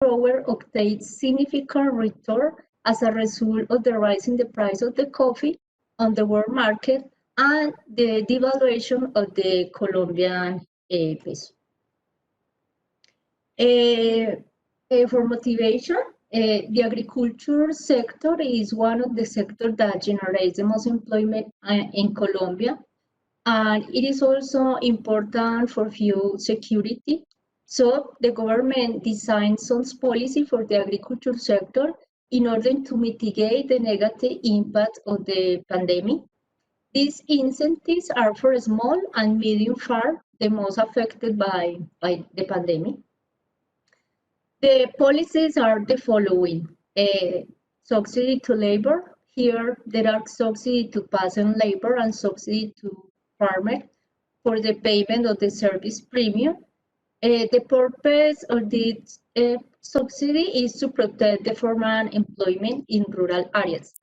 grower obtains significant return as a result of the rise in the price of the coffee on the world market and the devaluation of the Colombian peso. For motivation, the agriculture sector is one of the sectors that generates the most employment in Colombia, and it is also important for fuel security. So the government designed some policy for the agriculture sector in order to mitigate the negative impact of the pandemic. These incentives are for small and medium farms, the most affected by the pandemic. The policies are the following: subsidy to labor. Here there are subsidy to peasant labor and subsidy to farmers for the payment of the service premium. The purpose of this subsidy is to protect the farmer employment in rural areas.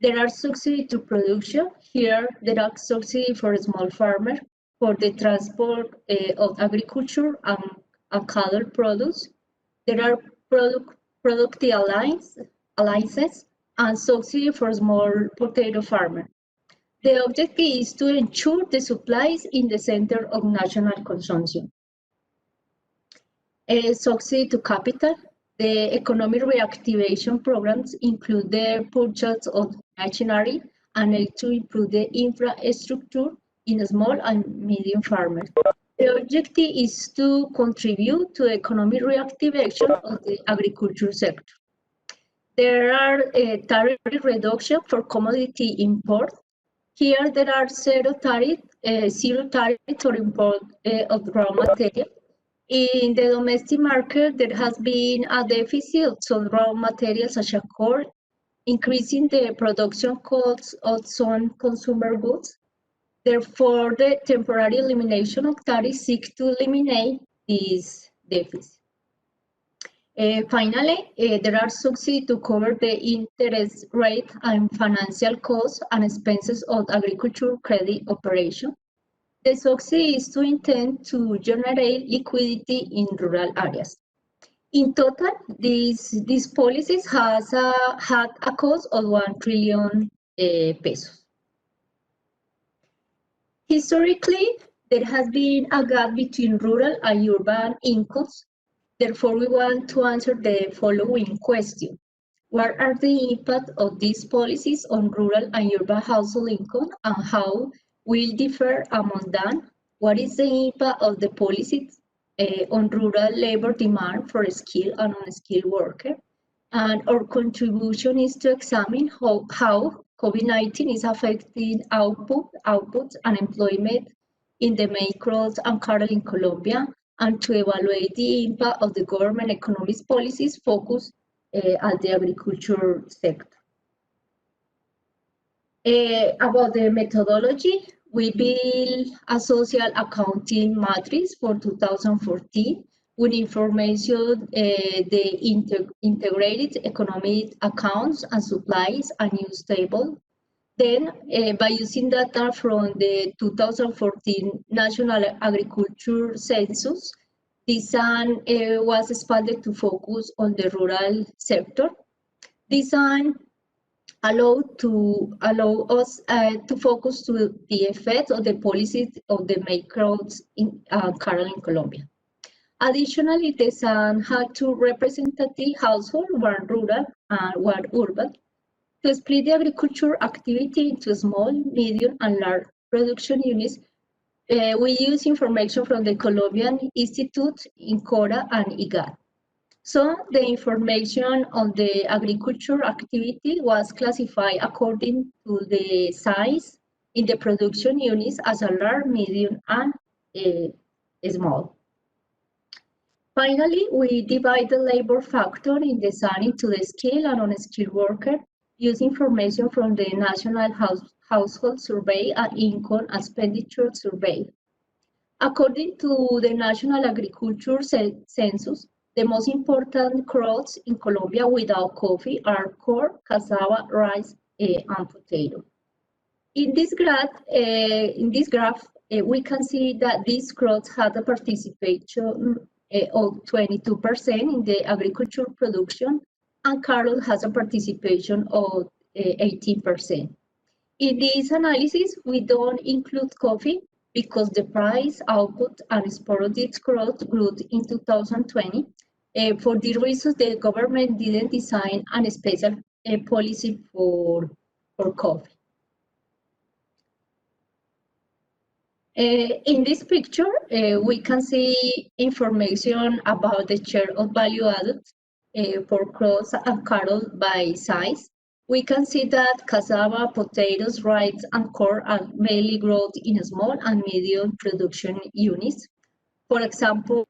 There are subsidy to production. Here there are subsidy for small farmers for the transport of agriculture and cattle products. There are productive alliances and subsidy for small potato farmers. The objective is to ensure the supplies in the center of national consumption. Subsidy to capital. The economic reactivation programs include the purchase of machinery and aid to improve the infrastructure in small and medium farmers. The objective is to contribute to economic reactivation of the agriculture sector. There are tariff reduction for commodity import. Here there are zero tariff for import of raw material. In the domestic market, there has been a deficit of raw materials such as corn, increasing the production costs of some consumer goods. Therefore, the temporary elimination of tariffs seeks to eliminate this deficit. Finally, there are subsidies to cover the interest rate and financial costs and expenses of agriculture credit operation. The subsidy is to intend to generate liquidity in rural areas. In total, these policies had a cost of 1 trillion pesos. Historically, there has been a gap between rural and urban incomes. Therefore, we want to answer the following question. What are the impact of these policies on rural and urban household income, and how will differ among them? What is the impact of the policies on rural labor demand for skilled and unskilled workers? And our contribution is to examine how COVID-19 is affecting output and employment in the main crops and cattle in Colombia, and to evaluate the impact of the government economic policies focused at the agriculture sector. About the methodology, we built a social accounting matrix for 2014 with information, the integrated economic accounts and supplies and news table. Then, by using data from the 2014 National Agriculture Census, design was expanded to focus on the rural sector. Design allow us to focus to the effects of the policies of the main crops in cattle in Colombia. Additionally, design had two representative households, one rural and one urban, to split the agriculture activity into small, medium, and large production units. We use information from the Colombian Institute, INCORA, and IGAD. So the information on the agriculture activity was classified according to the size in the production units as a large, medium, and small. Finally, we divide the labor factor in design into the skilled and unskilled worker, use information from the National Household Survey and Income Expenditure Survey. According to the National Agriculture Census, the most important crops in Colombia without coffee are corn, cassava, rice, and potato. In this graph, we can see that these crops had a participation of 22% in the agriculture production, and cattle has a participation of 18%. In this analysis, we don't include coffee because the price, output, and sporadic growth grew in 2020. For these reasons, the government didn't design a special policy for coffee. In this picture, we can see information about the share of value added for crops and cattle by size. We can see that cassava, potatoes, rice, and corn are mainly grown in small and medium production units. For example,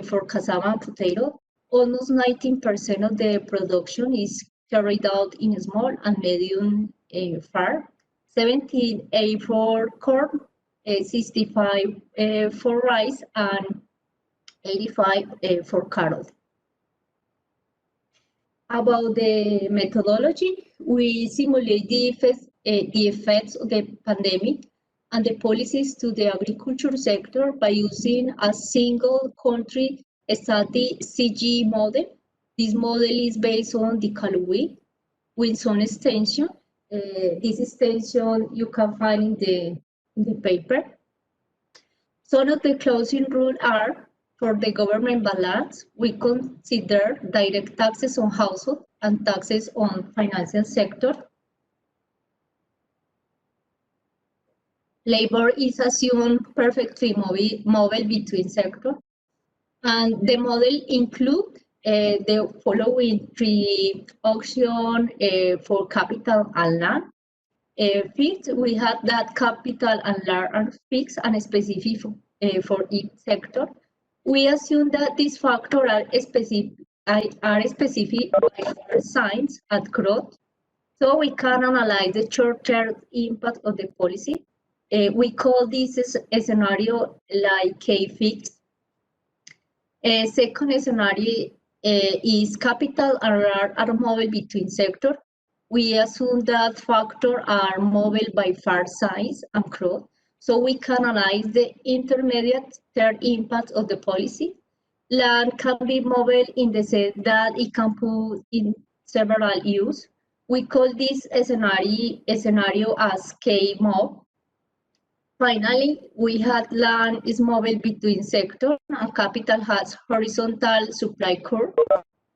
for cassava and potato, almost 19% of the production is carried out in small and medium farm, 78 for corn, 65 for rice, and 85 for cattle. About the methodology, we simulate the effects of the pandemic and the policies to the agriculture sector by using a single country static CG model. This model is based on the Calowie with some extension. This extension you can find in the paper. Some of the closing rules are: for the government balance, we consider direct taxes on household and taxes on financial sector. Labor is assumed perfectly mobile between sectors. And the model includes the following three options for capital and land. Fixed, we have that capital and land are fixed and specific for each sector. We assume that these factors are specific by signs at growth, so we can analyze the short-term impact of the policy. We call this a scenario like K-fixed. Second scenario is capital and land are mobile between sectors. We assume that factors are mobile by farm size and growth, so we can analyze the intermediate term impact of the policy. Land can be mobile in the sense that it can put in several use. We call this a scenario as K-mob. Finally, we had land is mobile between sectors and capital has horizontal supply curve.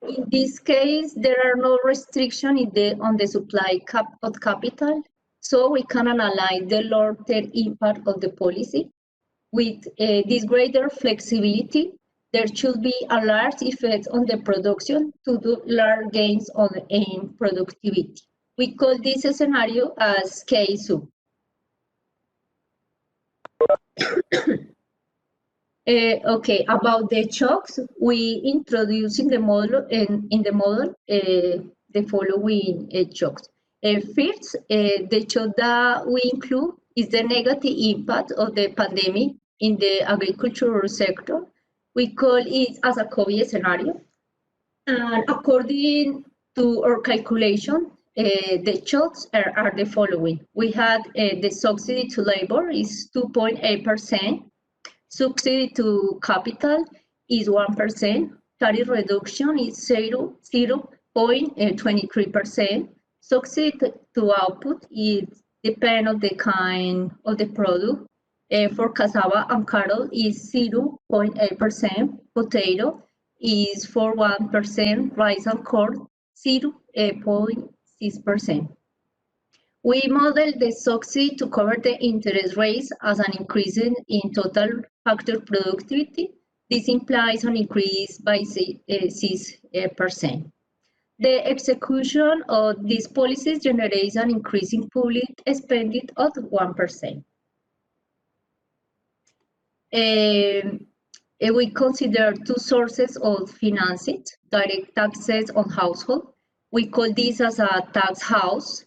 In this case, there are no restrictions on the supply of capital, so we can analyze the long-term impact of the policy. With this greater flexibility, there should be a large effect on the production to do large gains in productivity. We call this a scenario as K-sub. Okay, about the shocks, we introduce in the model the following shocks. First, the shock that we include is the negative impact of the pandemic in the agricultural sector. We call it as a COVID scenario. And according to our calculation, the shocks are the following. We had the subsidy to labor is 2.8%. Subsidy to capital is 1%. Tariff reduction is 0.23%. Subsidy to output is depend on the kind of the product. For cassava and cattle is 0.8%. Potato is for 1%. Rice and corn 0.6%. We model the subsidy to cover the interest rates as an increase in total factor productivity. This implies an increase by 6%. The execution of these policies generates an increase in public spending of 1%. We consider two sources of financing: direct taxes on household. We call this as a tax house.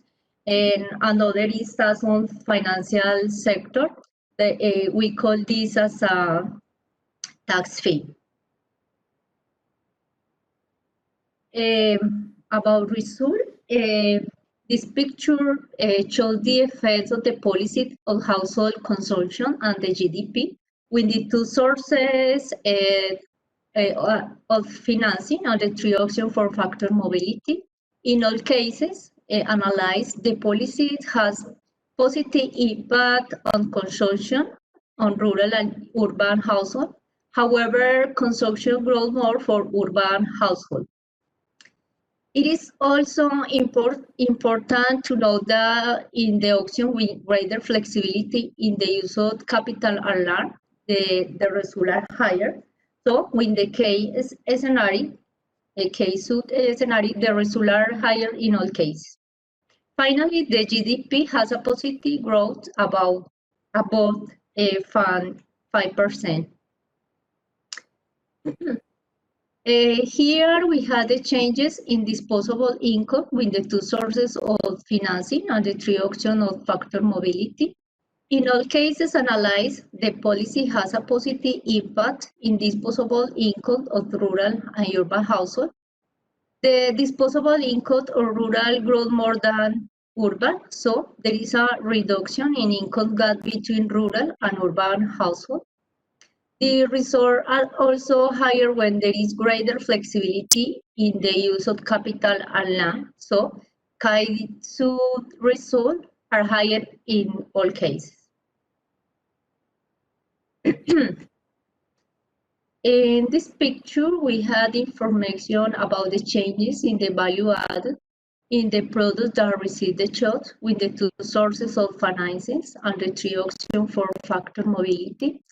And another is tax on financial sector. We call this as a tax fee. About result, this picture shows the effects of the policy on household consumption and the GDP. With the two sources, of financing and the three options for factor mobility. In all cases analyzed, the policy has positive impact on consumption on rural and urban households. However, consumption grows more for urban households. It is also important to note that in the auction with greater flexibility in the use of capital and land, the results are higher. So in the case scenario, the results are higher in all cases. Finally, the GDP has a positive growth above 5%. Here we had the changes in disposable income with the two sources of financing and the three options of factor mobility. In all cases analyzed, the policy has a positive impact in disposable income of rural and urban households. The disposable income of rural grows more than urban, so there is a reduction in income gap between rural and urban households. The results are also higher when there is greater flexibility in the use of capital and land. So, KAISU results are higher in all cases. In this picture, we had information about the changes in the value added in the products that receive the shot with the two sources of financing and the three options for factor mobility.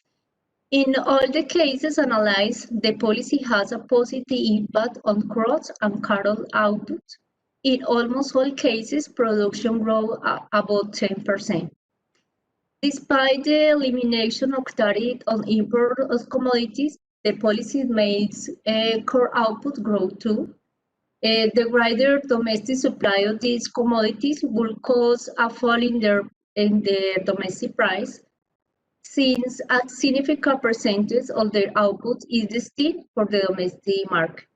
In all the cases analyzed, the policy has a positive impact on crops and cattle output. In almost all cases, production grows about 10%. Despite the elimination of tariff on import of commodities, the policy makes core output grow too. The greater domestic supply of these commodities will cause a fall in their domestic price, since a significant percentage of their output is destined for the domestic market.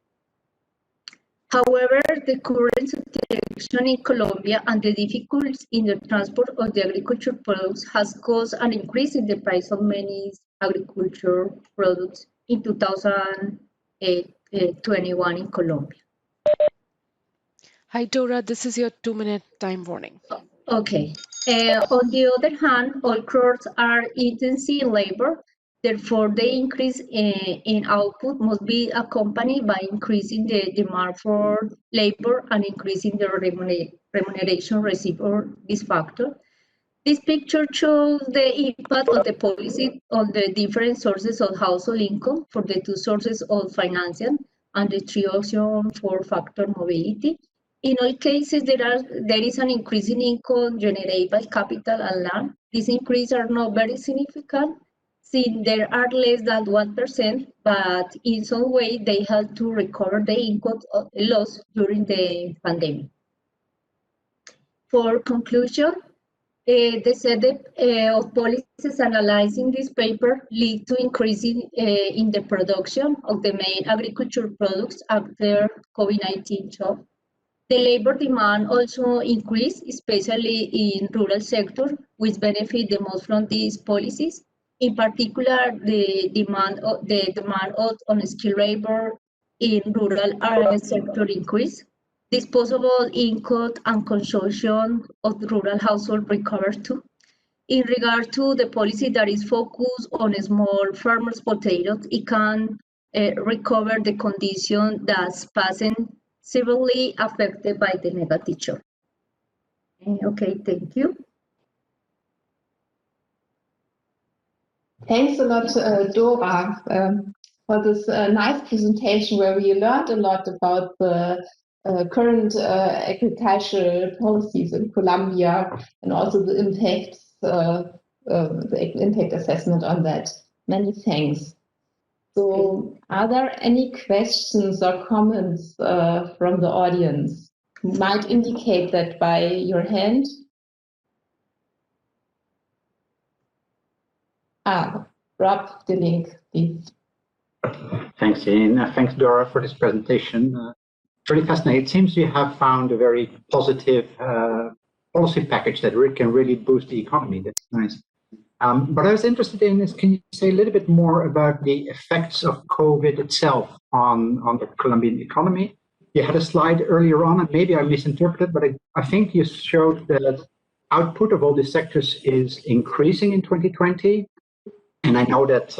However, the current situation in Colombia and the difficulties in the transport of the agricultural products has caused an increase in the price of many agricultural products in 2021 in Colombia. Hi, Dora, this is your 2-minute time warning. Okay. On the other hand, all crops are intensive in labor. Therefore, the increase in output must be accompanied by increasing the demand for labor and increasing the remuneration received for this factor. This picture shows the impact of the policy on the different sources of household income for the two sources of financing and the three options for factor mobility. In all cases, there is an increase in income generated by capital and land. These increases are not very significant, since there are less than 1%, but in some way they help to recover the income lost during the pandemic. For conclusion, the setup of policies analyzed in this paper lead to increasing in the production of the main agricultural products after COVID-19 shock. The labor demand also increased, especially in rural sector, which benefit the most from these policies. In particular, the demand of unskilled labor in rural area sector increased. Disposable income and consumption of rural households recovered too. In regard to the policy that is focused on small farmers' potatoes, it can recover the condition that's passing severely affected by the negative shock. Okay, thank you. Thanks a lot, Dora, for this nice presentation where we learned a lot about the current agricultural policies in Colombia and also the impacts, the impact assessment on that. Many thanks. So, are there any questions or comments from the audience? You might indicate that by your hand. Rob, the link, please. Thanks, Ian. Thanks, Dora, for this presentation. It's really fascinating. It seems you have found a very positive policy package that can really boost the economy. That's nice. What I was interested in is, can you say a little bit more about the effects of COVID itself on the Colombian economy? You had a slide earlier on, and maybe I misinterpreted, but I think you showed that output of all these sectors is increasing in 2020. And I know that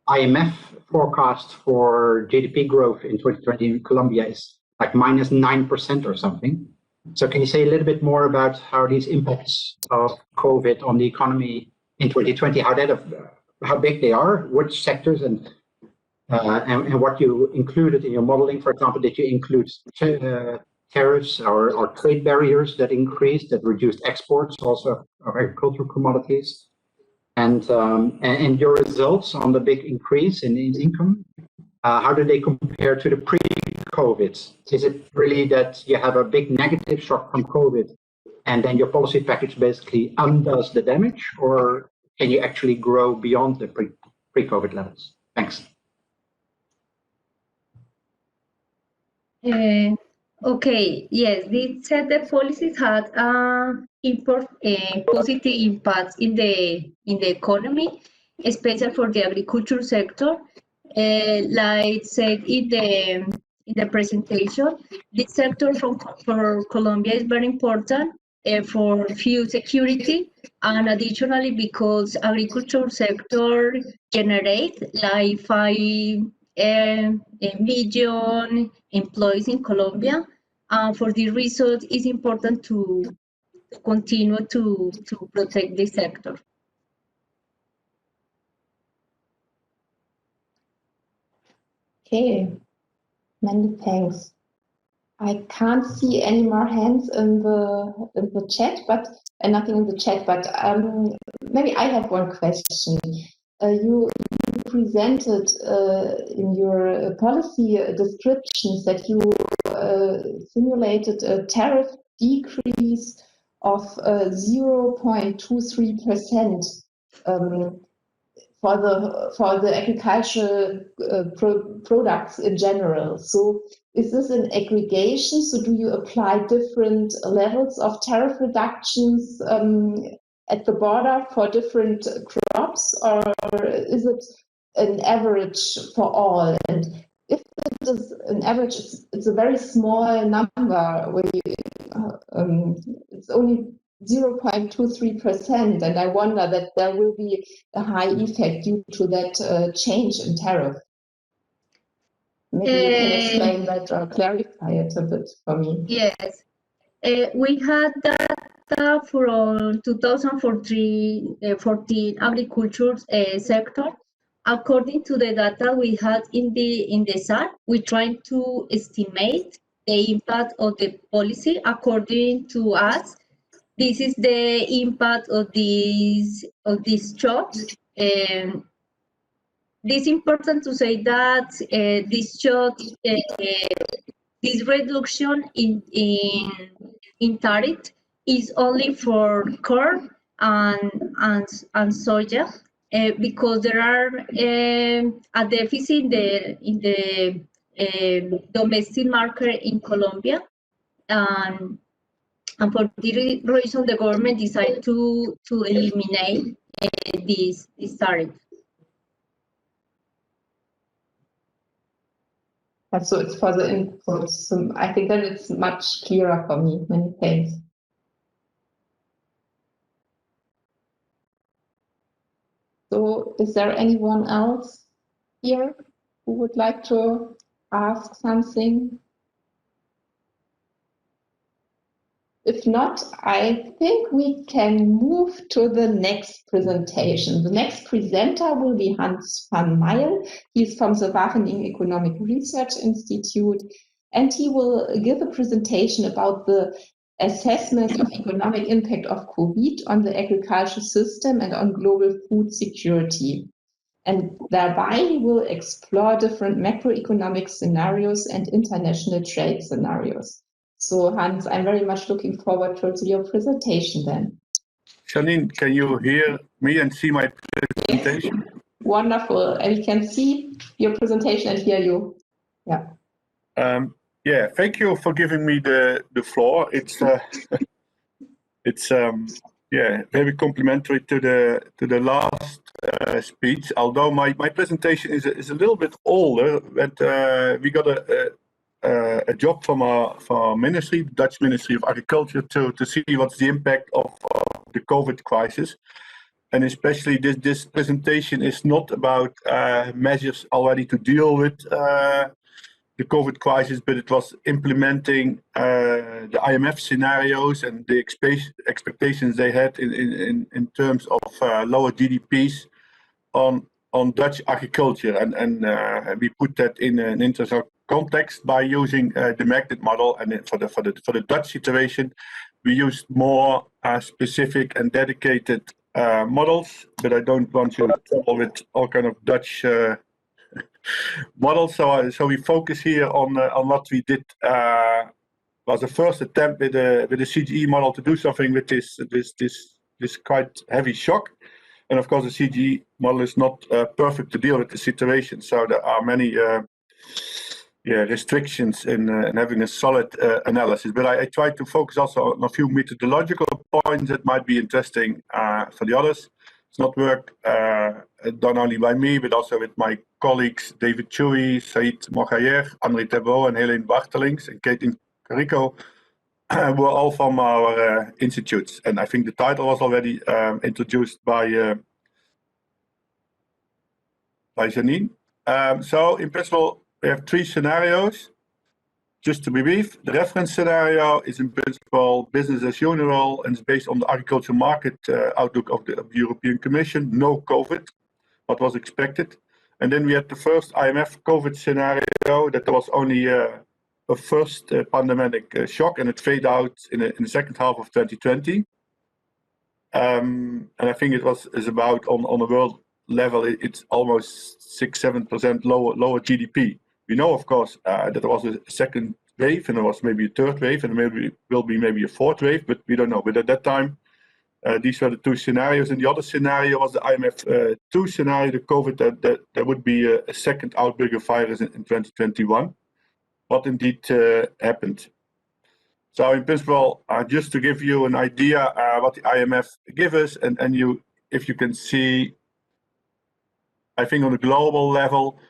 IMF forecast for GDP growth in 2020 in Colombia is like -9% or something. So can you say a little bit more about how these impacts of COVID on the economy in 2020, how big they are, which sectors, and what you included in your modeling? For example, did you include tariffs or trade barriers that increased, that reduced exports also of agricultural commodities? And your results on the big increase in income, how do they compare to the pre-COVID? Is it really that you have a big negative shock from COVID and then your policy package basically undoes the damage, or can you actually grow beyond the pre-COVID levels? Thanks. Okay, yes, this said the policies had positive impacts in the economy, especially for the agriculture sector. Like said in the presentation, this sector for Colombia is very important for food security, and additionally because agriculture sector generate like 5 million employees in Colombia. For this reason, it's important to continue to protect this sector. Okay, many thanks. I can't see any more hands in the chat, but nothing in the chat. But maybe I have one question. You presented in your policy descriptions that you simulated a tariff decrease of 0.23% for the agricultural products in general. So is this an aggregation? So do you apply different levels of tariff reductions at the border for different crops, or is it an average for all? And if it is an average, it's a very small number where it's only 0.23%, and I wonder that there will be a high effect due to that change in tariff. Maybe you can explain that or clarify it a bit for me. Yes, we had data for 2014 agriculture sector. According to the data we had in the SAT, we tried to estimate the impact of the policy. According to us, this is the impact of these shocks. It's important to say that this shock, this reduction in tariff is only for corn and soya, because there are a deficit in the domestic market in Colombia, and for this reason the government decided to eliminate this tariff. So it's for the inputs. So I think that it's much clearer for me. Many thanks. So is there anyone else here who would like to ask something? If not, I think we can move to the next presentation. The next presenter will be Hans van Meyl. He's from the Wageningen Economic Research Institute, and he will give a presentation about the assessment of economic impact of COVID on the agricultural system and on global food security. And thereby he will explore different macroeconomic scenarios and international trade scenarios. So Hans, I'm very much looking forward to your presentation then. Janine, can you hear me and see my presentation? Yes. Wonderful. And we can see your presentation and hear you. Yeah. Yeah, thank you for giving me the floor. It's Yeah, very complimentary to the last speech. Although my presentation is a little bit older, but we got a job from our ministry, Dutch Ministry of Agriculture, to see what's the impact of the COVID crisis. And especially this presentation is not about measures already to deal with the COVID crisis, but it was implementing the IMF scenarios and the expectations they had in terms of lower GDPs on Dutch agriculture, and we put that in an international context by using the magnet model. And for the Dutch situation, we used more specific and dedicated models, but I don't want to trouble with all kind of Dutch models. So we focus here on what we did. Was the first attempt with a CGE model to do something with this quite heavy shock. And of course, the CGE model is not perfect to deal with the situation. So there are many restrictions in having a solid analysis. But I try to focus also on a few methodological points that might be interesting for the others. It's not work done only by me, but also with my colleagues David Chewy, Said Mogayer, André Thébault, and Helene Bartelings, and Kate Carico, were all from our institutes. And I think the title was already introduced by Janine. So in principle, we have three scenarios. Just to be brief, the reference scenario is in principle business as usual and is based on the agriculture market outlook of the European Commission, no COVID, what was expected. And then we had the first IMF COVID scenario that there was only a first pandemic shock, and it faded out in the second half of 2020. And I think it is about on a world level, it's almost 6-7% lower GDP. We know, of course, that there was a second wave, and there was maybe a third wave, and maybe will be maybe a fourth wave, but we don't know. But at that time, these were the two scenarios, and the other scenario was the IMF 2 scenario, the COVID, that there would be a second outbreak of virus in 2021. What indeed happened. So in principle, just to give you an idea what the IMF give us, and you, if you can see, I think on a global level,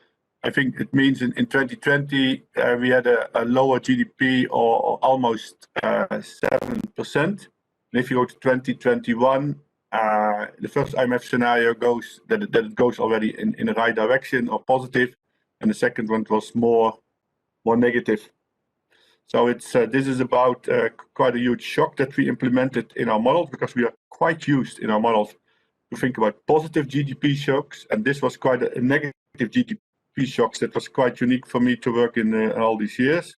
I think it means in 2020 we had a lower GDP or almost 7%. And if you go to 2021, the first IMF scenario goes that it goes already in the right direction or positive, and the second one was more negative. So it's this is about quite a huge shock that we implemented in our models, because we are quite used in our models to think about positive GDP shocks, and this was quite a negative GDP shocks that was quite unique for me to work in all these years.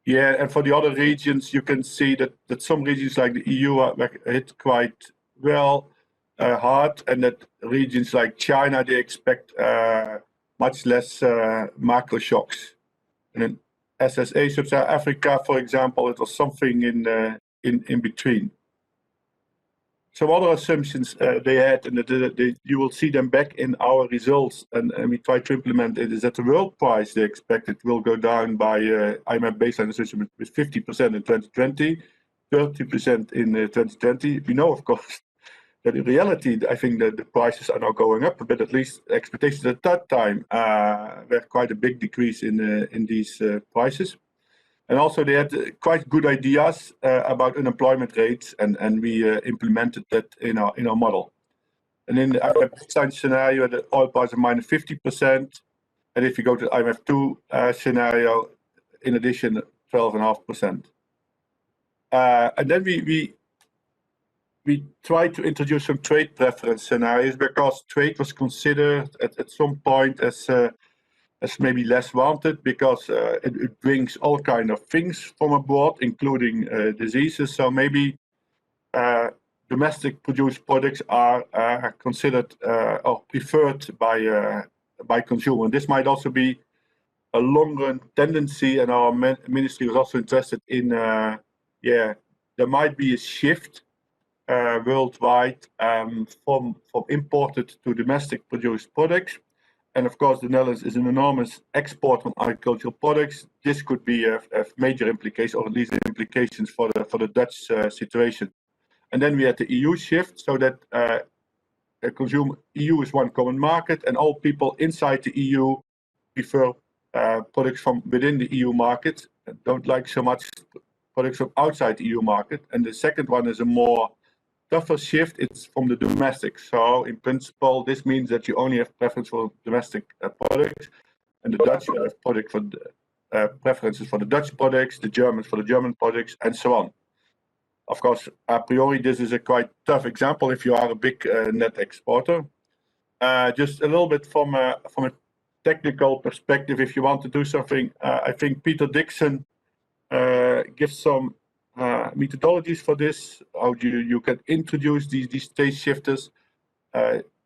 Yeah, and for the other regions, you can see that some regions like the EU are hit quite well hard, and that regions like China, they expect much less macro shocks. And in SSA, Sub-Saharan Africa, for example, it was something in between. Some other assumptions they had, and you will see them back in our results, and we try to implement it, is that the world price they expected will go down by IMF baseline assumption with 50% in 2020, 30% in 2020. We know, of course, that in reality, I think that the prices are now going up, but at least expectations at that time were quite a big decrease in these prices. And also they had quite good ideas about unemployment rates, and we implemented that in our model. And in the IMF baseline scenario, the oil price of minus 50%, and if you go to the IMF 2 scenario, in addition, 12.5%. And then we tried to introduce some trade preference scenarios, because trade was considered at some point as maybe less wanted, because it brings all kind of things from abroad, including diseases. So maybe domestic produced products are considered or preferred by consumers. And this might also be a long-run tendency, and our ministry was also interested in, there might be a shift worldwide from imported to domestic produced products. And of course, the Netherlands is an enormous exporter of agricultural products. This could be a major implication, or at least implications for the Dutch situation. And then we had the EU shift, so that EU is one common market, and all people inside the EU prefer products from within the EU market, and don't like so much products from outside the EU market. And the second one is a more tougher shift. It's from the domestic. So in principle, this means that you only have preference for domestic products, and the Dutch will have product for preferences for the Dutch products, the Germans for the German products, and so on. Of course, a priori, this is a quite tough example if you are a big net exporter. Just a little bit from a technical perspective, if you want to do something, I think Peter Dixon gives some methodologies for this, how you can introduce these state shifters.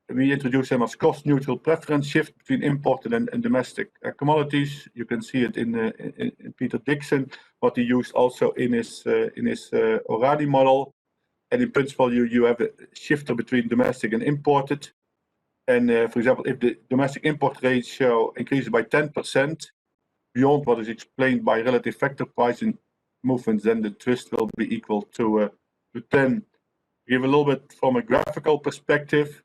We introduce them as cost-neutral preference shift between imported and domestic commodities. You can see it in Peter Dixon, what he used also in his Orani model. And in principle, you have a shifter between domestic and imported. And for example, if the domestic import ratio increases by 10% beyond what is explained by relative factor pricing movements, then the twist will be equal to 10. Give a little bit from a graphical perspective.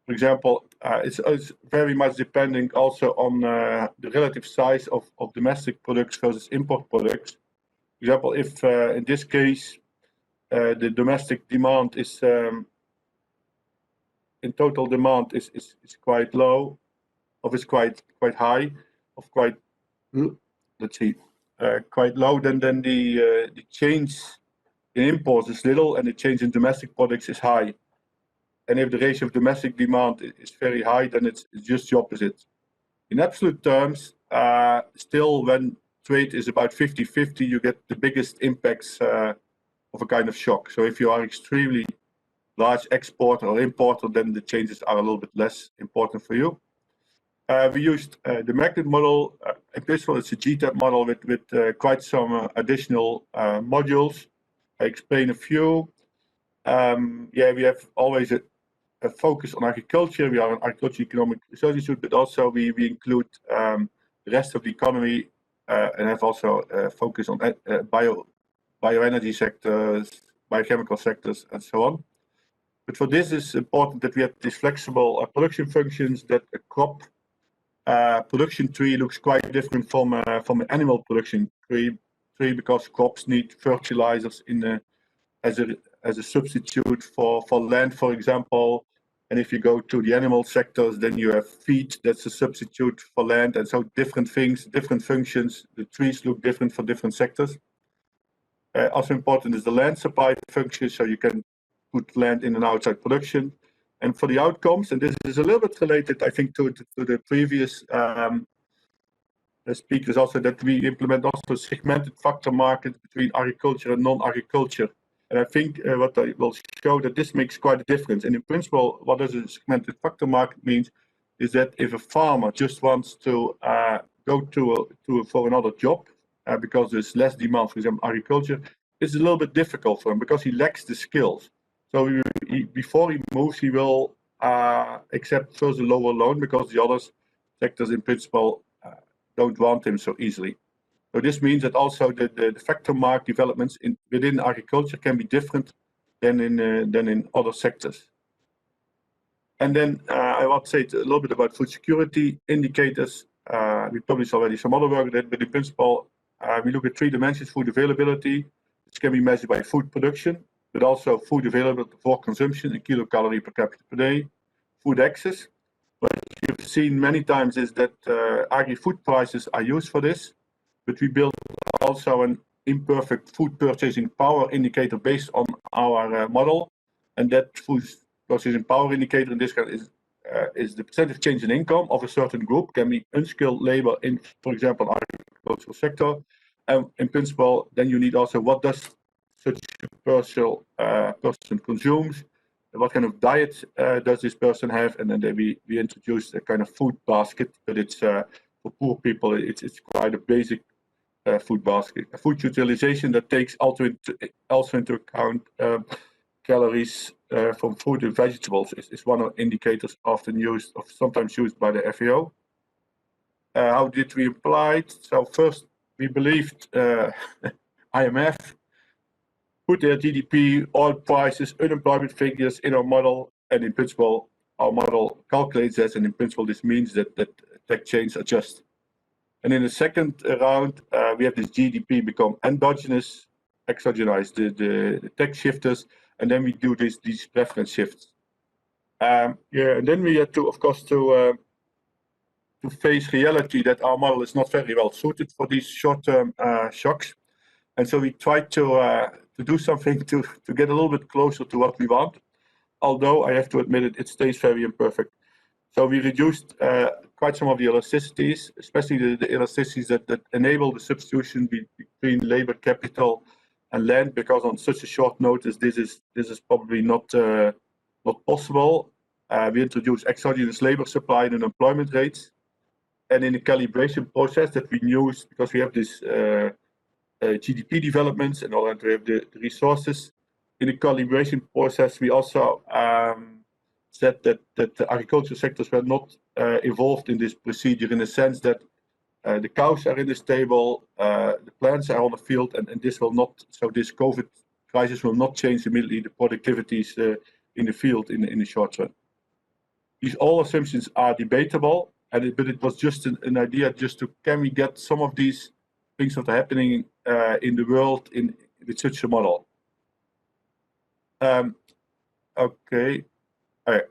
For example, it's very much depending also on the relative size of domestic products versus import products. For example, if in this case the domestic demand is in total demand is quite low, or is quite high, of quite quite low, then the change in imports is little and the change in domestic products is high. And if the ratio of domestic demand is very high, then it's just the opposite. In absolute terms, still when trade is about 50-50, you get the biggest impacts of a kind of shock. So if you are extremely large exporter or importer, then the changes are a little bit less important for you. We used the magnet model. In principle, it's a GTAP model with quite some additional modules. I explain a few. We have always a focus on agriculture. We are an agriculture economic research institute, but also we include the rest of the economy and have also a focus on bioenergy sectors, biochemical sectors, and so on. But for this, it's important that we have these flexible production functions, that a crop production tree looks quite different from an animal production tree because crops need fertilizers as a substitute for land, for example. And if you go to the animal sectors, then you have feed that's a substitute for land, and so different things, different functions. The trees look different for different sectors. Also important is the land supply function, so you can put land in and outside production. And for the outcomes, and this is a little bit related, I think, to the previous speakers also, that we implement also segmented factor markets between agriculture and non-agriculture. And I think what I will show that this makes quite a difference. And in principle, what does a segmented factor market means is that if a farmer just wants to go for another job because there's less demand, for example, agriculture, it's a little bit difficult for him because he lacks the skills. So before he moves, he will accept first a lower loan because the other sectors in principle don't want him so easily. So this means that also the factor mark developments within agriculture can be different than in other sectors. And then I want to say a little bit about food security indicators. We published already some other work on that, but in principle, we look at 3 dimensions: food availability, which can be measured by food production, but also food available for consumption in kilocalorie per capita per day, food access. What you've seen many times is that agri-food prices are used for this, but we built also an imperfect food purchasing power indicator based on our model, and that food purchasing power indicator in this case is the percentage change in income of a certain group, can be unskilled labor in, for example, agricultural sector. And in principle, then you need also what does such a person consumes, what kind of diet does this person have, and then we introduced a kind of food basket, but it's for poor people, it's quite a basic food basket. A food utilization that takes also into account calories from fruit and vegetables is one of the indicators often used, or sometimes used by the FAO. how did we apply it? So first, we believed IMF put their GDP, oil prices, unemployment figures in our model, and in principle, our model calculates this, and in principle, this means that tax chains adjust. And in the second round, we have this GDP become endogenous, exogenous, the tax shifters, and then we do these preference shifts. And then we had to, of course, to face reality that our model is not very well suited for these short-term shocks. And so we tried to do something to get a little bit closer to what we want, although I have to admit it stays very imperfect. So we reduced quite some of the elasticities, especially the elasticities that enable the substitution between labor, capital, and land, because on such a short notice, this is probably not possible. We introduced exogenous labor supply and unemployment rates, and in the calibration process that we use, because we have this GDP developments and all that, we have the resources. In the calibration process, we also said that the agricultural sectors were not involved in this procedure, in the sense that the cows are in the stable, the plants are on the field, and this will not, so this COVID crisis will not change immediately the productivities in the field in the short run. These all assumptions are debatable, but it was just an idea, just to, can we get some of these things that are happening in the world with such a model? Okay. All right.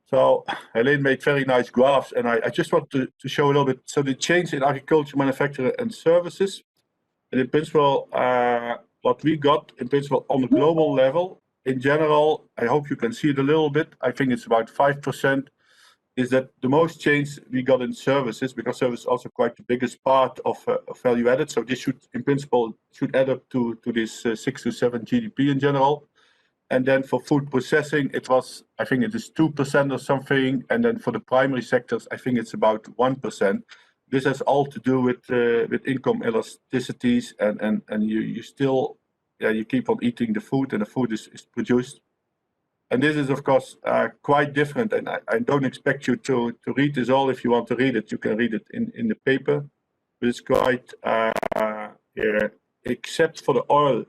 So Helene made very nice graphs, and I just want to show a little bit. So the change in agriculture, manufacturing, and services, and in principle, what we got in principle on the global level, in general, I hope you can see it a little bit. I think it's about 5%. Is that the most change we got in services, because service is also quite the biggest part of value added. So this should, in principle, add up to this 6 to 7 GDP in general. And then for food processing, it was, I think it is 2% or something. And then for the primary sectors, I think it's about 1%. This has all to do with income elasticities, and you still, you keep on eating the food, and the food is produced. And this is, of course, quite different. And I don't expect you to read this all. If you want to read it, you can read it in the paper. But it's quite, except for the oil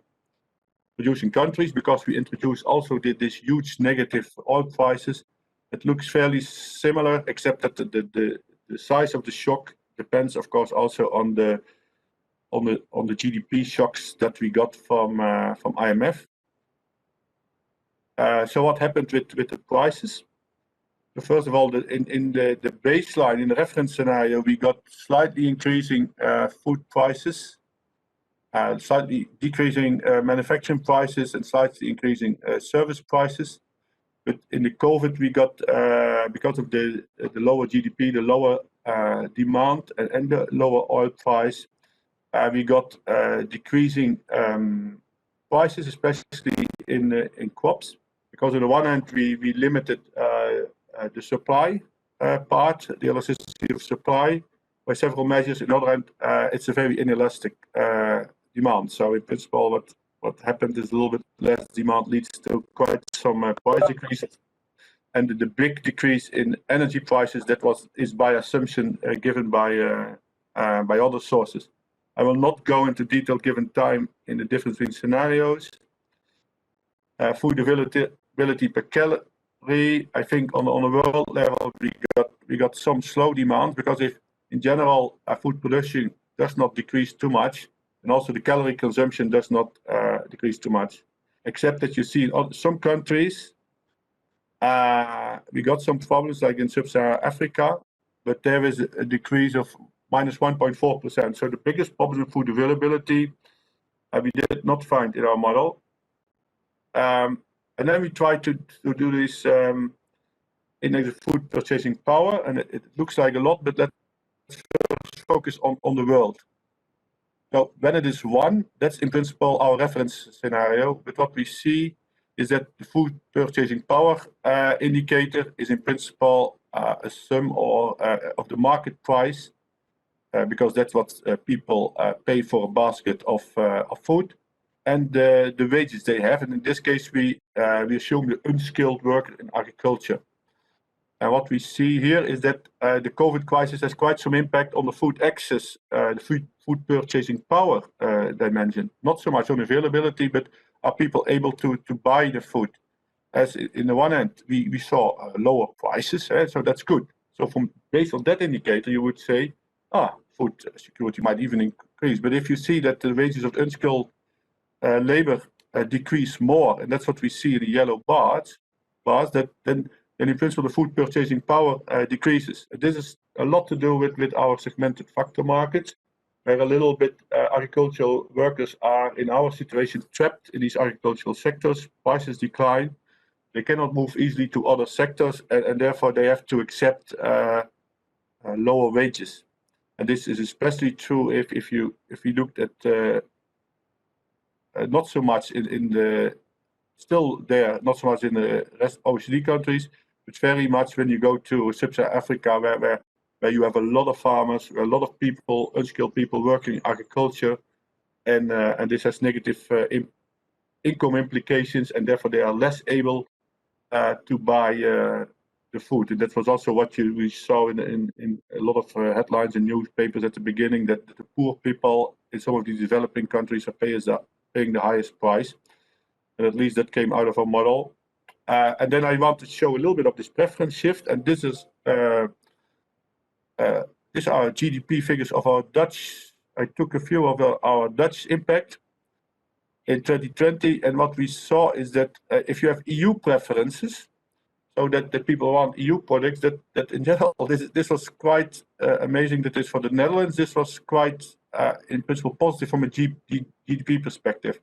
producing countries, because we introduced also this huge negative oil prices. It looks fairly similar, except that the size of the shock depends, of course, also on the GDP shocks that we got from IMF. So what happened with the prices? So first of all, in the baseline, in the reference scenario, we got slightly increasing food prices, slightly decreasing manufacturing prices, and slightly increasing service prices. But in the COVID, we got, because of the lower GDP, the lower demand, and the lower oil price, we got decreasing prices, especially in crops. Because on the one hand, we limited the supply part, the elasticity of supply, by several measures. On the other hand, it's a very inelastic demand. So in principle, what happened is a little bit less demand leads to quite some price decreases. And the big decrease in energy prices, is by assumption given by other sources. I will not go into detail given time in the difference between scenarios. Food availability per calorie, I think on the world level we got some slow demand, because if in general food production does not decrease too much, and also the calorie consumption does not decrease too much, except that you see in some countries we got some problems, like in sub-Saharan Africa, but there is a decrease of minus 1.4%. So the biggest problem with food availability we did not find in our model. And then we tried to do this index of food purchasing power, and it looks like a lot, but let's first focus on the world. So when it is 1, that's in principle our reference scenario. But what we see is that the food purchasing power indicator is in principle a sum of the market price, because that's what people pay for a basket of food, and the wages they have. And in this case, we assume the unskilled worker in agriculture. And what we see here is that the COVID crisis has quite some impact on the food access, the food purchasing power dimension. Not so much on availability, but are people able to buy the food? As in the one hand, we saw lower prices, so that's good. So based on that indicator, you would say, food security might even increase. But if you see that the wages of unskilled labor decrease more, and that's what we see in the yellow bars, that then in principle the food purchasing power decreases. This is a lot to do with our segmented factor markets, where a little bit agricultural workers are in our situation trapped in these agricultural sectors. Prices decline. They cannot move easily to other sectors, and therefore they have to accept lower wages. And this is especially true if you looked at not so much in the still there, not so much in the rest OECD countries, but very much when you go to Sub-Saharan Africa, where you have a lot of farmers, a lot of people, unskilled people working in agriculture, and this has negative income implications, and therefore they are less able to buy the food. And that was also what we saw in a lot of headlines in newspapers at the beginning, that the poor people in some of these developing countries are paying the highest price. And at least that came out of our model. And then I want to show a little bit of this preference shift. And this is these are GDP figures of our Dutch. I took a few of our Dutch impact in 2020, and what we saw is that if you have EU preferences, so that the people want EU products, that in general this was quite amazing. That is for the Netherlands. This was quite in principle positive from a GDP perspective,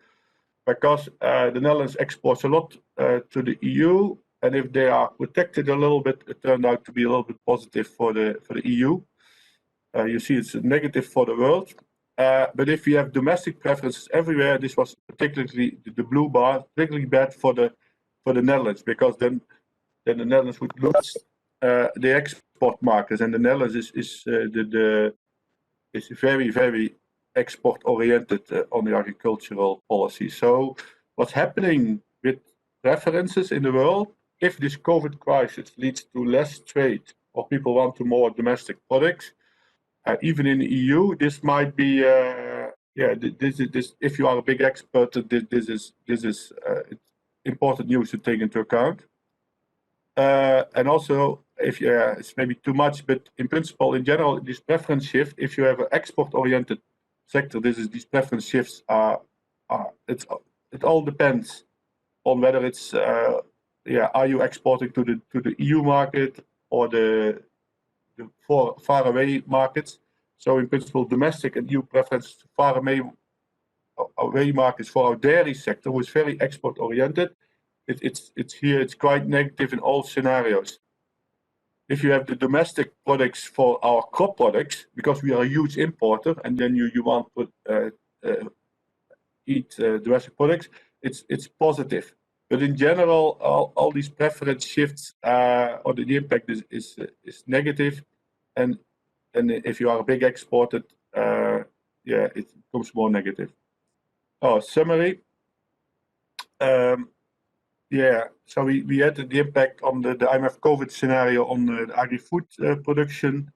because the Netherlands exports a lot to the EU, and if they are protected a little bit, it turned out to be a little bit positive for the EU. You see, it's a negative for the world. But if you have domestic preferences everywhere, this was particularly the blue bar, particularly bad for the Netherlands, because then the Netherlands would lose the export markets, and the Netherlands is very, very export oriented on the agricultural policy. So what's happening with preferences in the world, if this COVID crisis leads to less trade or people want to more domestic products, even in the EU, this might be this if you are a big expert, this is important news to take into account. And also, if it's maybe too much, but in principle, in general, this preference shift, if you have an export-oriented sector, these preference shifts are it all depends on whether it's are you exporting to the EU market or the far away markets. So in principle, domestic and EU preference to far away markets for our dairy sector, which is very export-oriented. It's quite negative in all scenarios. If you have the domestic products for our crop products, because we are a huge importer, and then you want to eat domestic products, it's positive. But in general, all these preference shifts or the impact is negative, and if you are a big exporter, it becomes more negative. Summary. So we had the impact on the IMF COVID scenario on the agri-food production.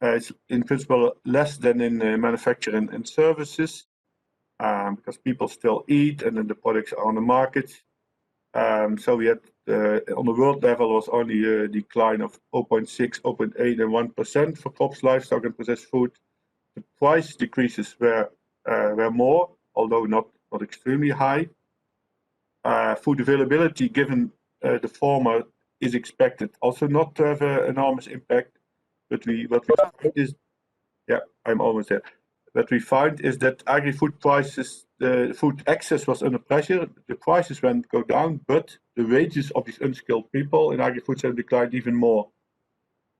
It's in principle less than in manufacturing and services, because people still eat and then the products are on the market. So we had on the world level was only a decline of 0.6, 0.8 and 1% for crops, livestock and processed food. The price decreases were more, although not extremely high. Food availability, given the former, is expected also not to have an enormous impact. But what we find is, I'm almost there. What we find is that agri-food prices, the food access was under pressure. The prices go down, but the wages of these unskilled people in agri-food have declined even more.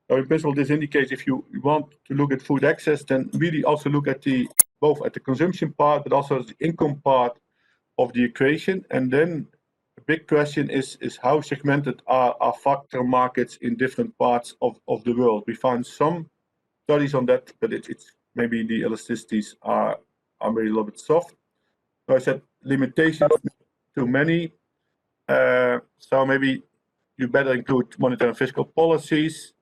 So in principle, this indicates if you want to look at food access, then really also look at both at the consumption part, but also the income part of the equation. And then the big question is how segmented are factor markets in different parts of the world. We found some studies on that, but it's maybe the elasticities are maybe a little bit soft. So I said limitations, too many. So maybe you better include monetary and fiscal policies,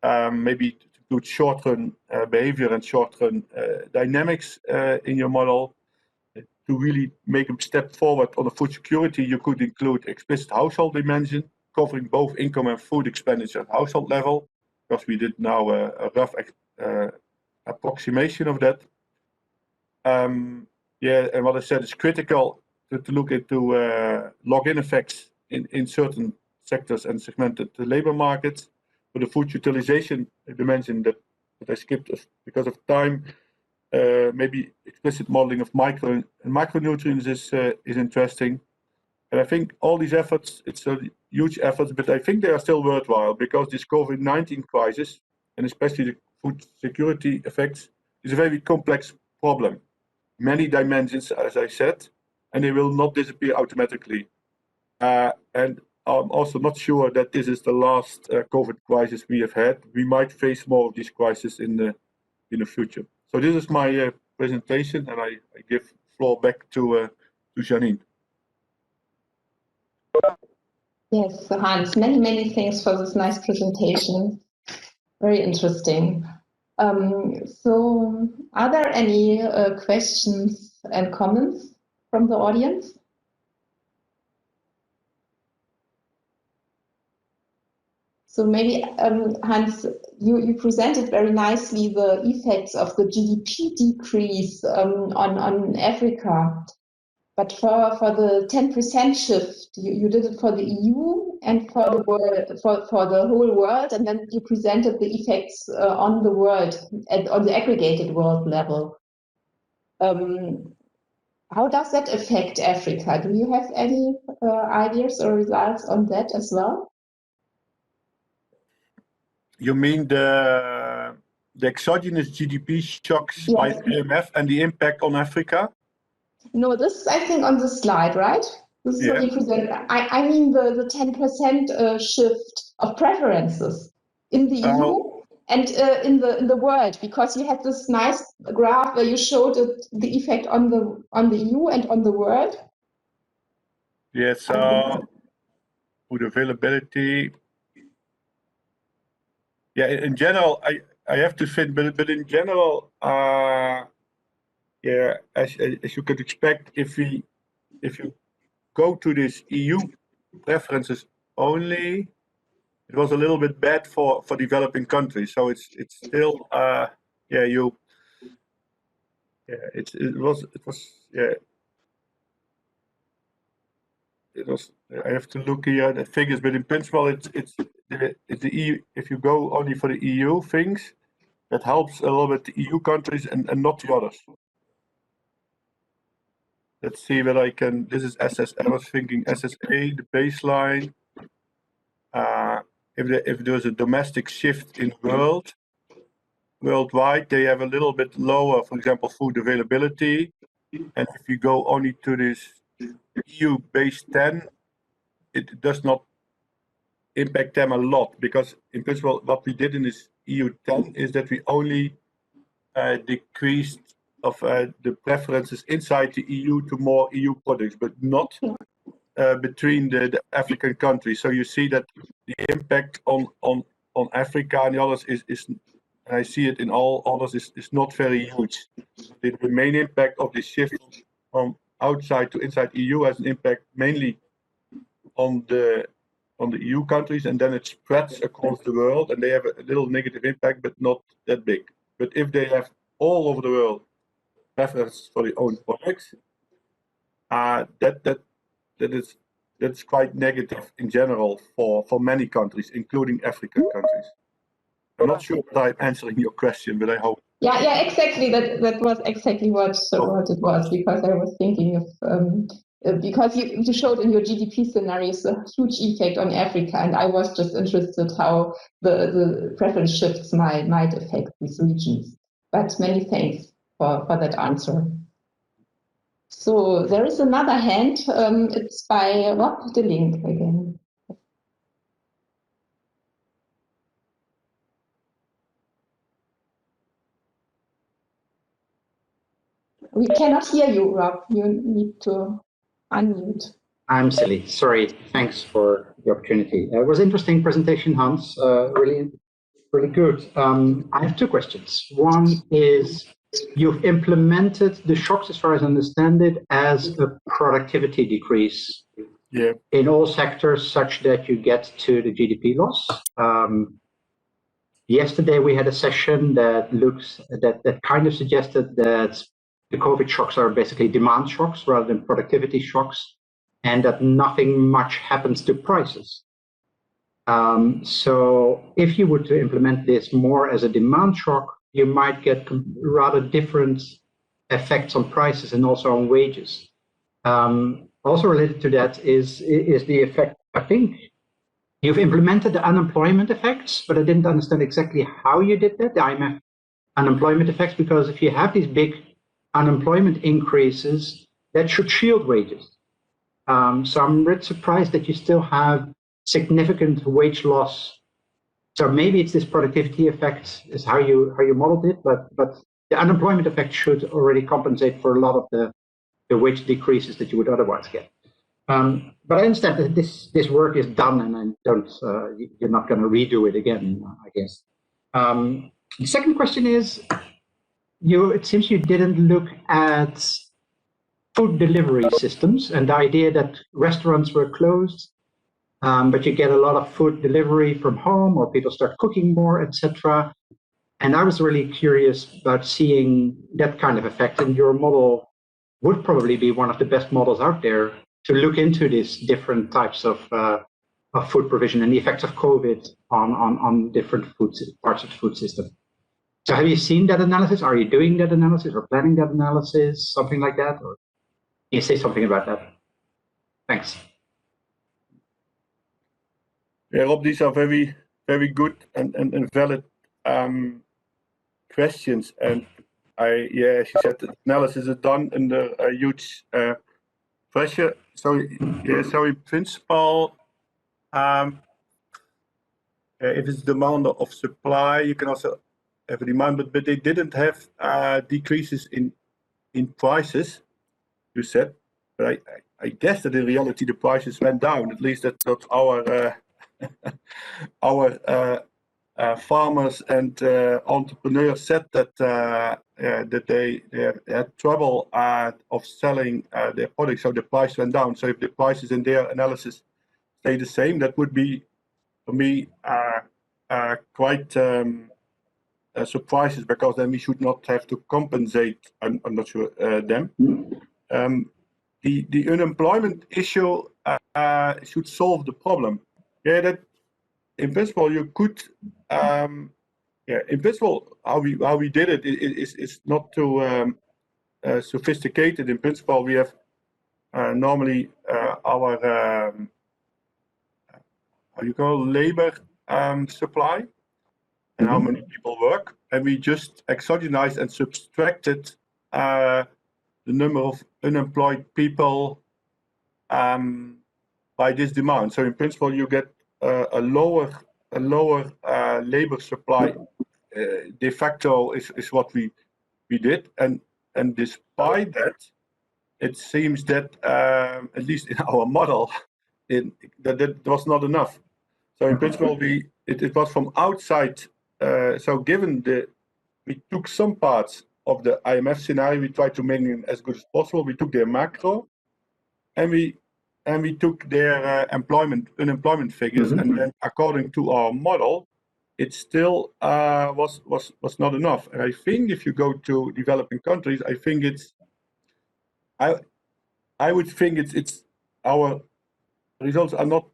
maybe to include short-run behavior and short-run dynamics in your model. To really make a step forward on the food security, you could include explicit household dimension, covering both income and food expenditure at household level, because we did now a rough approximation of that. Yeah, and what I said is critical to look into log-in effects in certain sectors and segmented labor markets. For the food utilization dimension that I skipped because of time, maybe explicit modeling of micro and macronutrients is interesting. And I think all these efforts, it's a huge efforts, but I think they are still worthwhile because this COVID-19 crisis, and especially the food security effects, is a very complex problem. Many dimensions, as I said, and they will not disappear automatically. And I'm also not sure that this is the last COVID crisis we have had. We might face more of these crises in the future. So this is my presentation, and I give the floor back to Janine. Yes, Hans, many thanks for this nice presentation. Very interesting. So are there any questions and comments from the audience? So maybe, Hans, you presented very nicely the effects of the GDP decrease on Africa. But for the 10% shift, you did it for the EU and for the world, for the whole world, and then you presented the effects on the world, on the aggregated world level. How does that affect Africa? Do you have any ideas or results on that as well? You mean the exogenous GDP shocks Yes. by IMF and the impact on Africa? No, this is, I think, on the slide, right? This is what you present. I mean the 10% shift of preferences in the EU and in the world, because you had this nice graph where you showed the effect on the EU and on the world. Yes, food availability. Yeah, in general, I have to say, but in general, yeah, as you could expect, if you go to this EU preferences only, it was a little bit bad for developing countries. So it's still yeah, it was yeah. It was. I have to look here at the figures, but in principle, it's the EU. If you go only for the EU things, that helps a little bit the EU countries and not the others. Let's see whether I can. This is I was thinking SSA, the baseline. If there's a domestic shift in worldwide, they have a little bit lower, for example, food availability. And if you go only to this EU base 10, it does not impact them a lot, because in principle, what we did in this EU 10 is that we only decreased of the preferences inside the EU to more EU products, but not between the African countries. So you see that the impact on Africa and the others is and I see it in all others, is not very huge. The main impact of the shift from outside to inside EU has an impact mainly on the EU countries, and then it spreads across the world, and they have a little negative impact, but not that big. But if they have all over the world preference for their own products, that's quite negative in general for many countries, including African countries. I'm not sure that I'm answering your question, but I hope. Yeah, exactly. That was exactly what it was, because I was thinking of because you showed in your GDP scenarios a huge effect on Africa, and I was just interested how the preference shifts might affect these regions. But many thanks for that answer. So there is another hand. It's by Rob the link again. We cannot hear you, Rob. You need to unmute. I'm silly. Sorry. Thanks for the opportunity. It was an interesting presentation, Hans. Really, really good. I have two questions. One is, you've implemented the shocks, as far as I understand it, as a productivity decrease in all sectors, such that you get to the GDP loss. Yesterday we had a session that kind of suggested that the COVID shocks are basically demand shocks rather than productivity shocks, and that nothing much happens to prices. So if you were to implement this more as a demand shock, you might get rather different effects on prices and also on wages. Also related to that is the effect, I think, you've implemented the unemployment effects, but I didn't understand exactly how you did that, the Imf unemployment effects, because if you have these big unemployment increases, that should shield wages. So I'm a bit surprised that you still have significant wage loss. So maybe it's this productivity effect is how you modeled it, but the unemployment effect should already compensate for a lot of the wage decreases that you would otherwise get. But I understand that this work is done, and I don't. You're not going to redo it again, I guess. The second question is, it seems you didn't look at food delivery systems and the idea that restaurants were closed, but you get a lot of food delivery from home, or people start cooking more, etc. And I was really curious about seeing that kind of effect, and your model would probably be one of the best models out there to look into these different types of food provision and the effects of COVID on different parts of the food system. So have you seen that analysis? Are you doing that analysis or planning that analysis, something like that? Or can you say something about that? Thanks. Yeah, Rob, these are very, very good and valid questions. And as you said, the analysis is done under a huge pressure. So in principle, if it's demand of supply, you can also have a demand, but they didn't have decreases in prices, you said. But I guess that in reality the prices went down. At least that's what our farmers and entrepreneurs said, that they had trouble of selling their products, so the price went down. So if the prices in their analysis stay the same, that would be, for me, quite surprises, because then we should not have to compensate. I'm not sure them. The unemployment issue should solve the problem. Yeah, that in principle you could. In principle, how we did it is not too sophisticated. In principle, we have normally our how you call labor supply and how many people work, and we just exogenized and subtracted the number of unemployed people by this demand. So in principle, you get a lower labor supply. De facto is what we did, and despite that, it seems that at least in our model, that was not enough. So in principle, it was from outside. So given we took some parts of the IMF scenario, we tried to make it as good as possible. We took their macro, and we took their unemployment figures, and then according to our model, it still was not enough. And I think if you go to developing countries, I think I would think it's our results are not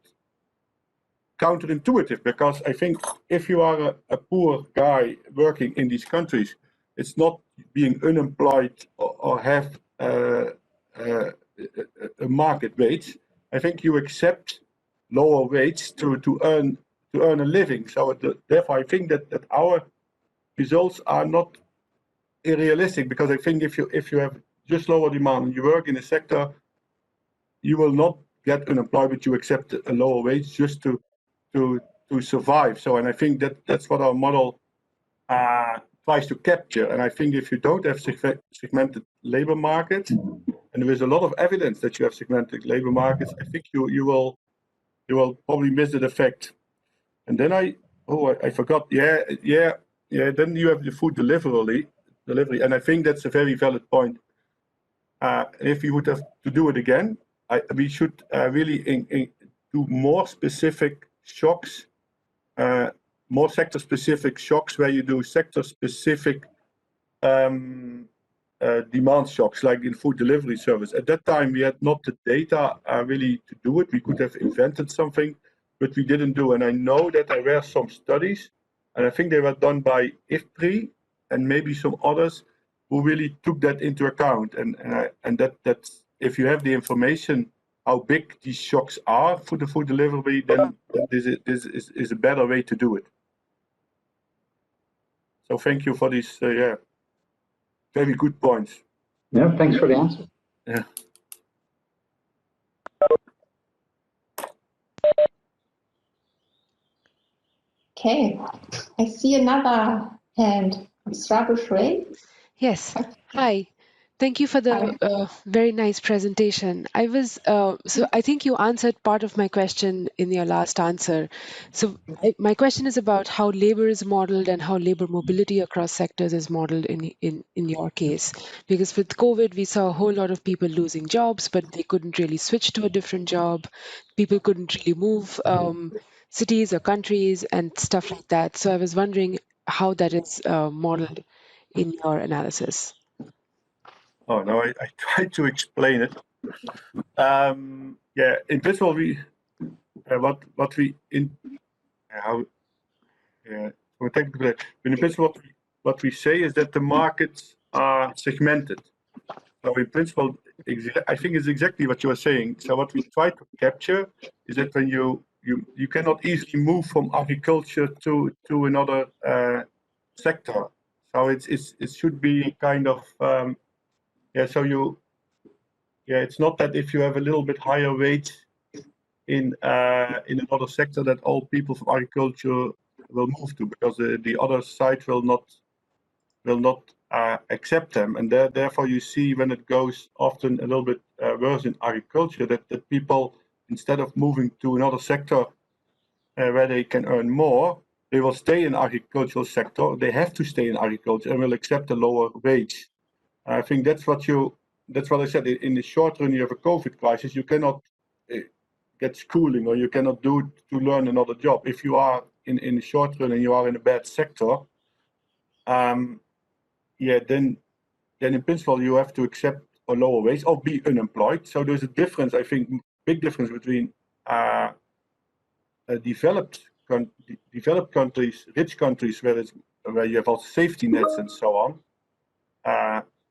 counterintuitive, because I think if you are a poor guy working in these countries, it's not being unemployed or have a market wage. I think you accept lower wage to earn a living. So therefore, I think that our results are not unrealistic, because I think if you have just lower demand and you work in a sector, you will not get unemployed, but you accept a lower wage just to survive. So, and I think that's what our model tries to capture. And I think if you don't have segmented labor markets, and and there is a lot of evidence that you have segmented labor markets, I think you will probably miss that effect. And then I forgot. Yeah. Then you have the food delivery, and I think that's a very valid point. If we would have to do it again, we should really do more specific shocks, more sector-specific shocks, where you do sector-specific demand shocks, like in food delivery service. At that time, we had not the data really to do it. We could have invented something, but we didn't do. And I know that there were some studies, and I think they were done by IFPRI and maybe some others, who really took that into account. And that's, if you have the information how big these shocks are for the food delivery, then this is a better way to do it. So thank you for these, very good points. Yeah, thanks for the answer. Yeah. Okay, I see another hand. Shrey. Yes. Hi. Thank you for the very nice presentation. So I think you answered part of my question in your last answer. So my question is about how labor is modeled and how labor mobility across sectors is modeled in your case. Because with COVID, we saw a whole lot of people losing jobs, but they couldn't really switch to a different job. People couldn't really move cities or countries and stuff like that. So I was wondering how that is modeled in your analysis. Oh no, I tried to explain it. Yeah, in principle, what we in how from a technical, in principle, what we say is that the markets are segmented. So in principle, I think it's exactly what you are saying. So what we try to capture is that when you cannot easily move from agriculture to another sector. So it should be kind of it's not that if you have a little bit higher wage in another sector that all people from agriculture will move to, because the other side will not accept them, and therefore you see when it goes often a little bit worse in agriculture, that people, instead of moving to another sector where they can earn more, they will stay in agricultural sector. They have to stay in agriculture and will accept a lower wage. I think that's what I said. In the short run, you have a COVID crisis. You cannot get schooling, or you cannot do it to learn another job. If you are in the short run and you are in a bad sector, then in principle you have to accept a lower wage or be unemployed. So there's a difference, I think, big difference between developed countries, rich countries, where you have also safety nets and so on,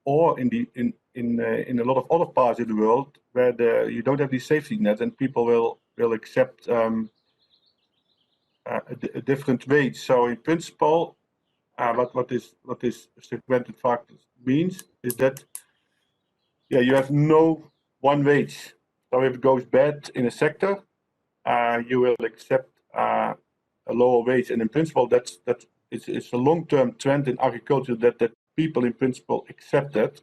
or in a lot of other parts of the world where you don't have these safety nets, and people will accept a different wage. So in principle, what this segmented factors means is that you have no one wage. So if it goes bad in a sector, you will accept a lower wage, and in principle it's a long-term trend in agriculture that people in principle accept that.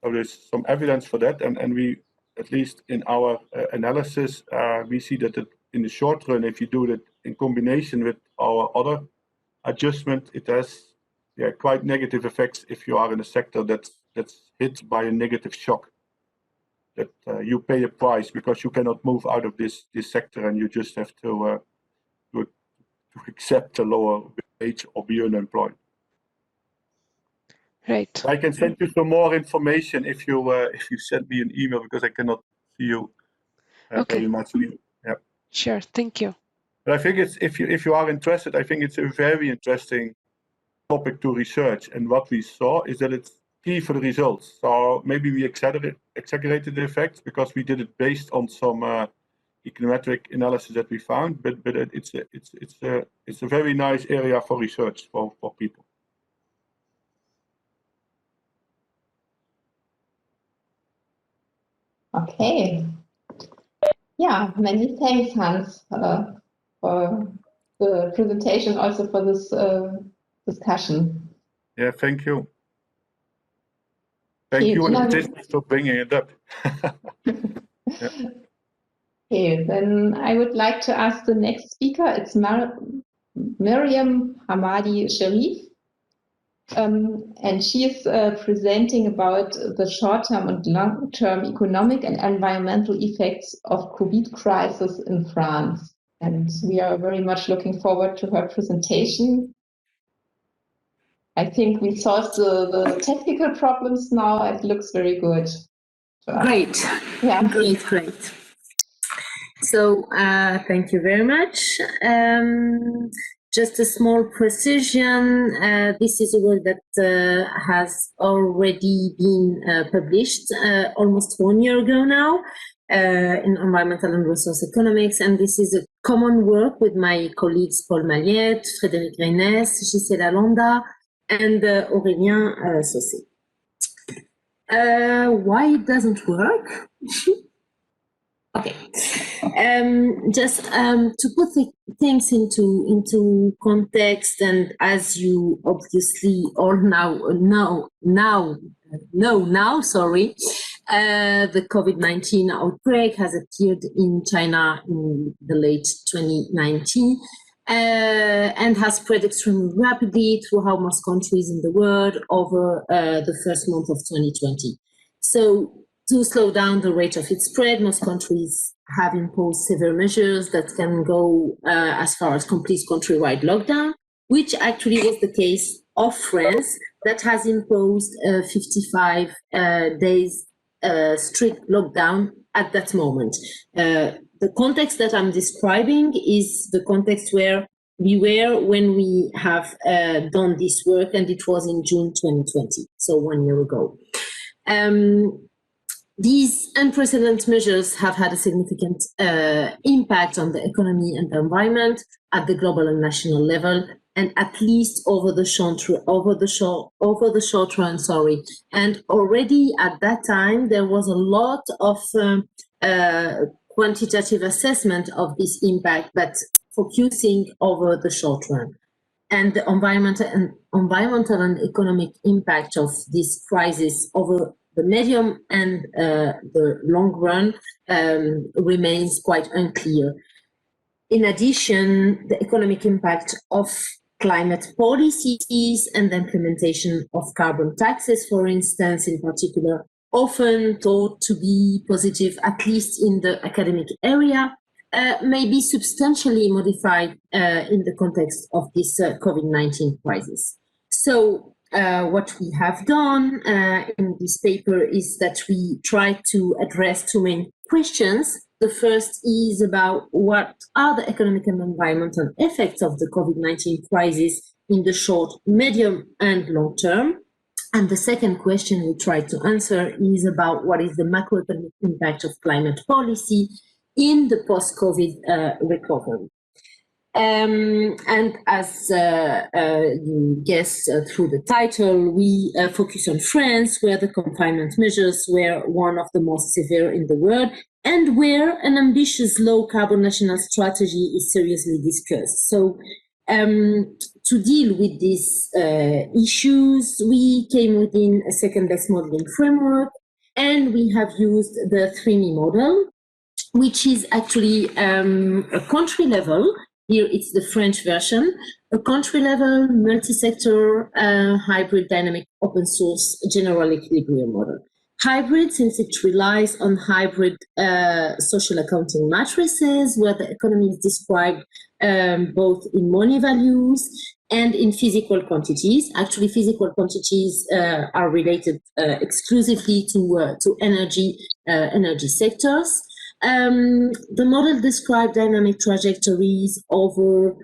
So there's some evidence for that, and we, at least in our analysis, we see that in the short run, if you do that in combination with our other adjustment, it has quite negative effects if you are in a sector that's hit by a negative shock. That you pay a price because you cannot move out of this sector, and you just have to accept a lower wage or be unemployed. Right. I can send you some more information if you send me an email, because I cannot see you very much. Yeah. Sure. Thank you. But I think it's if you are interested, I think it's a very interesting topic to research. And what we saw is that it's key for the results. So maybe we exaggerated the effects because we did it based on some econometric analysis that we found. But it's a very nice area for research for people. Okay. Yeah, many thanks, Hans, for the presentation, also for this discussion. Yeah, thank you. Thank you, and for bringing it up. Yeah. Okay, then I would like to ask the next speaker. It's Miriam Hamadi Sharif. And she is presenting about the short-term and long-term economic and environmental effects of COVID crisis in France. And we are very much looking forward to her presentation. I think we solved the technical problems now. It looks very good. Great. Yeah. Great. So thank you very much. Just a small precision. This is a work that has already been published almost 1 year ago now in environmental and resource economics. And this is a common work with my colleagues Paul Maliette, Frédéric Reynès, Gisela Landa, and Aurélien Saucé. Why it doesn't work? Okay, just to put things into context, and as you obviously all know now, the COVID-19 outbreak has appeared in China in the late 2019 and has spread extremely rapidly throughout most countries in the world over the first month of 2020. So, to slow down the rate of its spread, most countries have imposed severe measures that can go as far as complete countrywide lockdown, which actually was the case of France, that has imposed 55 days strict lockdown at that moment. The context that I'm describing is the context where we were when we have done this work, and it was in June 2020, so 1 year ago. These unprecedented measures have had a significant impact on the economy and the environment at the global and national level, and at least over the short run. And already at that time, there was a lot of quantitative assessment of this impact, but focusing over the short run. And the environmental and economic impact of this crisis over the medium and the long run remains quite unclear. In addition, the economic impact of climate policies and the implementation of carbon taxes, for instance, in particular, often thought to be positive, at least in the academic area, may be substantially modified in the context of this COVID-19 crisis. So what we have done in this paper is that we try to address two main questions. The first is about what are the economic and environmental effects of the COVID-19 crisis in the short, medium, and long term. And the second question we try to answer is about what is the macroeconomic impact of climate policy in the post-COVID recovery. And as you guess through the title, we focus on France, where the confinement measures were one of the most severe in the world, and where an ambitious low-carbon national strategy is seriously discussed. So to deal with these issues, we came within a second-best modeling framework, and we have used the 3Me model, which is actually a country level. Here it's the French version, a country level, multi-sector, hybrid, dynamic, open source, general equilibrium model. Hybrid, since it relies on hybrid social accounting matrices, where the economy is described both in money values and in physical quantities. Actually, physical quantities are related exclusively to energy sectors. The model described dynamic trajectories over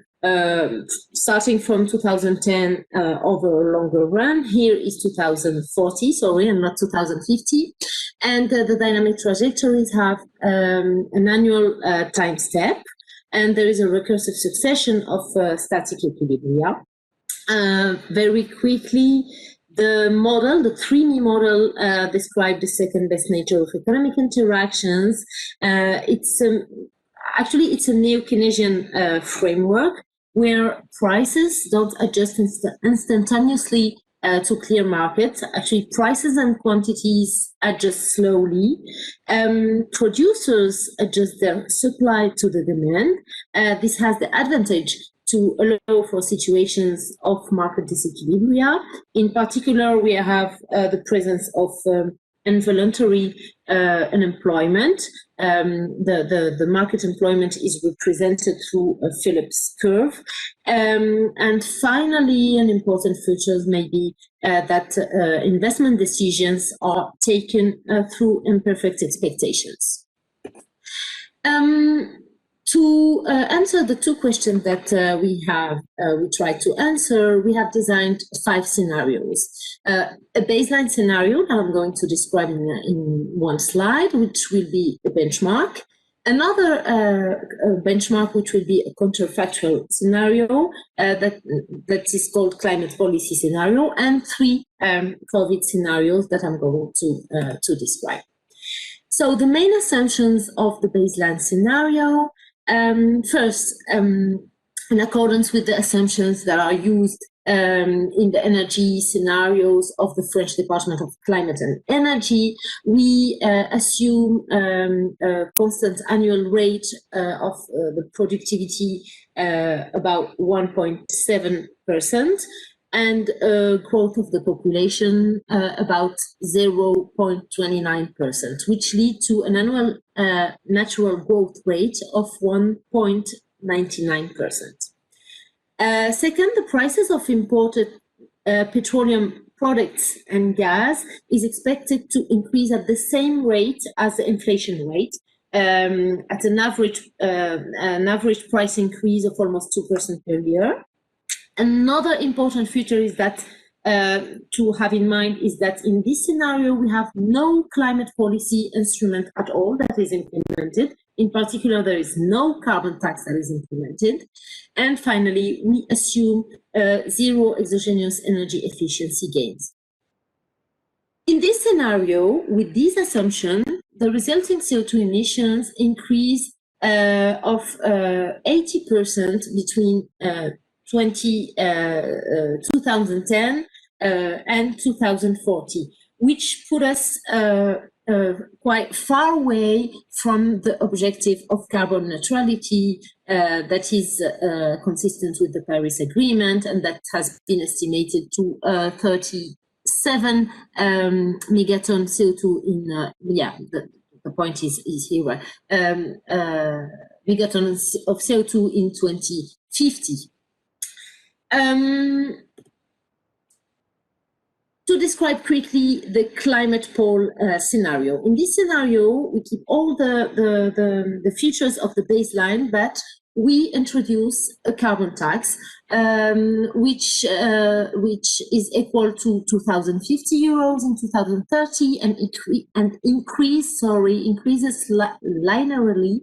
starting from 2010 over a longer run. Here is 2040, sorry, and not 2050. And the dynamic trajectories have an annual time step, and there is a recursive succession of static equilibria. Very quickly, the model, the 3Me model, described the second best nature of economic interactions. It's a neo-Keynesian framework where prices don't adjust instantaneously to clear markets. Actually, prices and quantities adjust slowly. Producers adjust their supply to the demand. This has the advantage to allow for situations of market disequilibria. In particular, we have the presence of involuntary unemployment. The market employment is represented through a Phillips curve. And finally, an important feature may be that investment decisions are taken through imperfect expectations. To answer the two questions that we tried to answer, we have designed 5 scenarios. A baseline scenario that I'm going to describe in one slide, which will be a benchmark. Another benchmark, which will be a counterfactual scenario that is called climate policy scenario, and 3 COVID scenarios that I'm going to describe. So the main assumptions of the baseline scenario. First, in accordance with the assumptions that are used in the energy scenarios of the French Department of Climate and Energy, we assume a constant annual rate of the productivity about 1.7%. and growth of the population about 0.29%, which lead to an annual natural growth rate of 1.99%. Second, the prices of imported petroleum products and gas is expected to increase at the same rate as the inflation rate, at an average price increase of almost 2% per year. Another important feature is that to have in mind is that in this scenario, we have no climate policy instrument at all that is implemented. In particular, there is no carbon tax that is implemented. And finally, we assume zero exogenous energy efficiency gains. In this scenario, with these assumptions, the resulting CO2 emissions increase of 80% between 2010 and 2040, which put us quite far away from the objective of carbon neutrality that is consistent with the Paris Agreement, and that has been estimated to 37 megaton CO2 in, the point is here, megatons of CO2 in 2050. To describe quickly the climate pole scenario. In this scenario, we keep all the features of the baseline, but we introduce a carbon tax, which is equal to 2,050 euros in 2030 and increases linearly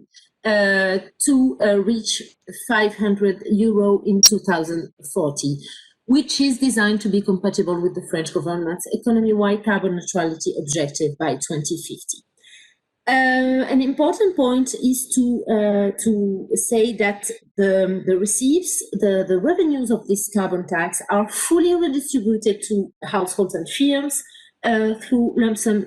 to reach 500 euro in 2040, which is designed to be compatible with the French government's economy-wide carbon neutrality objective by 2050. An important point is to say that the revenues of this carbon tax are fully redistributed to households and firms through lump sum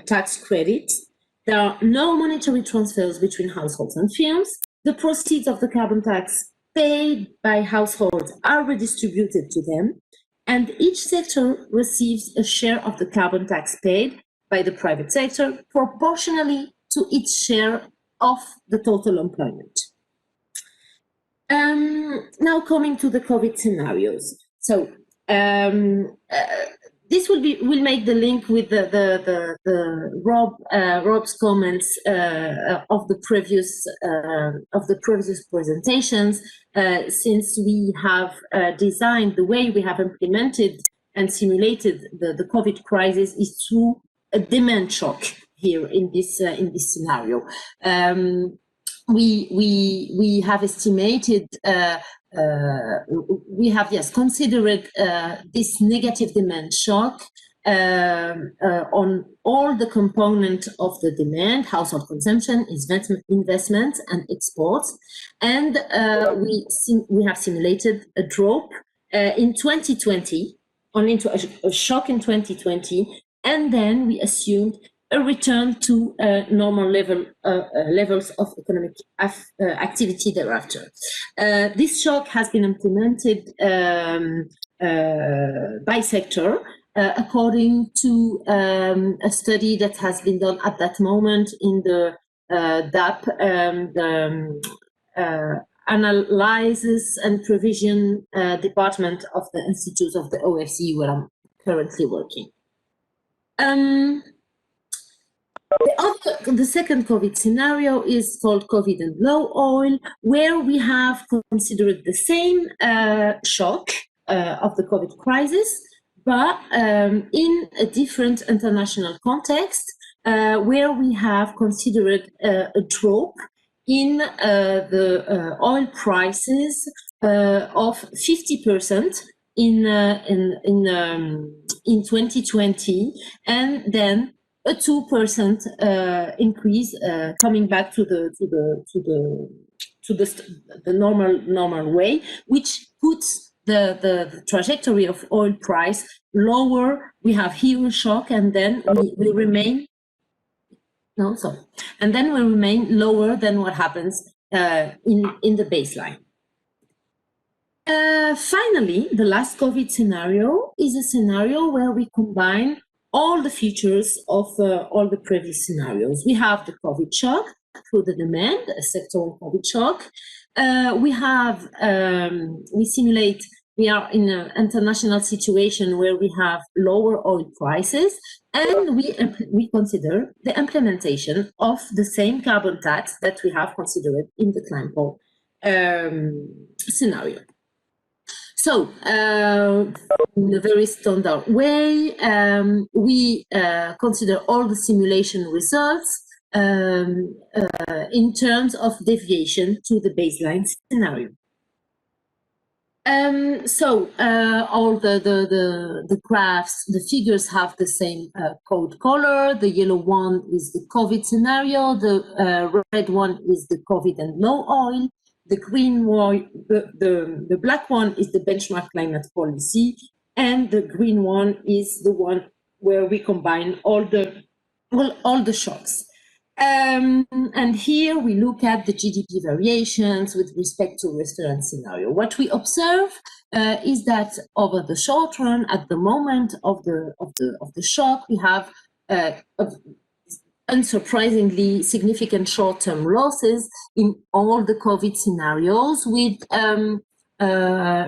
tax credits. There are no monetary transfers between households and firms. The proceeds of the carbon tax paid by households are redistributed to them, and each sector receives a share of the carbon tax paid by the private sector proportionally to its share of the total employment. Now coming to the COVID scenarios. So this will make the link with Rob's comments of the previous presentations, since we have designed the way we have implemented and simulated the COVID crisis is through a demand shock here in this scenario. We have estimated, we have considered this negative demand shock on all the components of the demand: household consumption, investment, and exports. And we have simulated a drop in 2020 only into a shock in 2020, and then we assumed a return to normal levels of economic activity thereafter. This shock has been implemented by sector according to a study that has been done at that moment in the GTAP, Analysis and Provision Department of the Institute of the OFC, where I'm currently working. The second COVID scenario is called COVID and low oil, where we have considered the same shock of the COVID crisis, but in a different international context, where we have considered a drop in the oil prices of 50% in 2020, and then a 2% increase coming back to the normal way, which puts the trajectory of oil price lower. We have here a shock, and then we remain. And then we remain lower than what happens in the baseline. Finally, the last COVID scenario is a scenario where we combine all the features of all the previous scenarios. We have the COVID shock through the demand, a sectoral COVID shock. We simulate, we are in an international situation where we have lower oil prices, and we consider the implementation of the same carbon tax that we have considered in the climate scenario. So, in a very standard way, we consider all the simulation results in terms of deviation to the baseline scenario. All the graphs, the figures have the same code color. The yellow one is the COVID scenario. The red one is the COVID and low oil. The green one, the black one is the benchmark climate policy, and the green one is the one where we combine all the shocks. And here we look at the GDP variations with respect to restaurant scenario. What we observe is that over the short run, at the moment of the shock, we have unsurprisingly significant short-term losses in all the COVID scenarios, with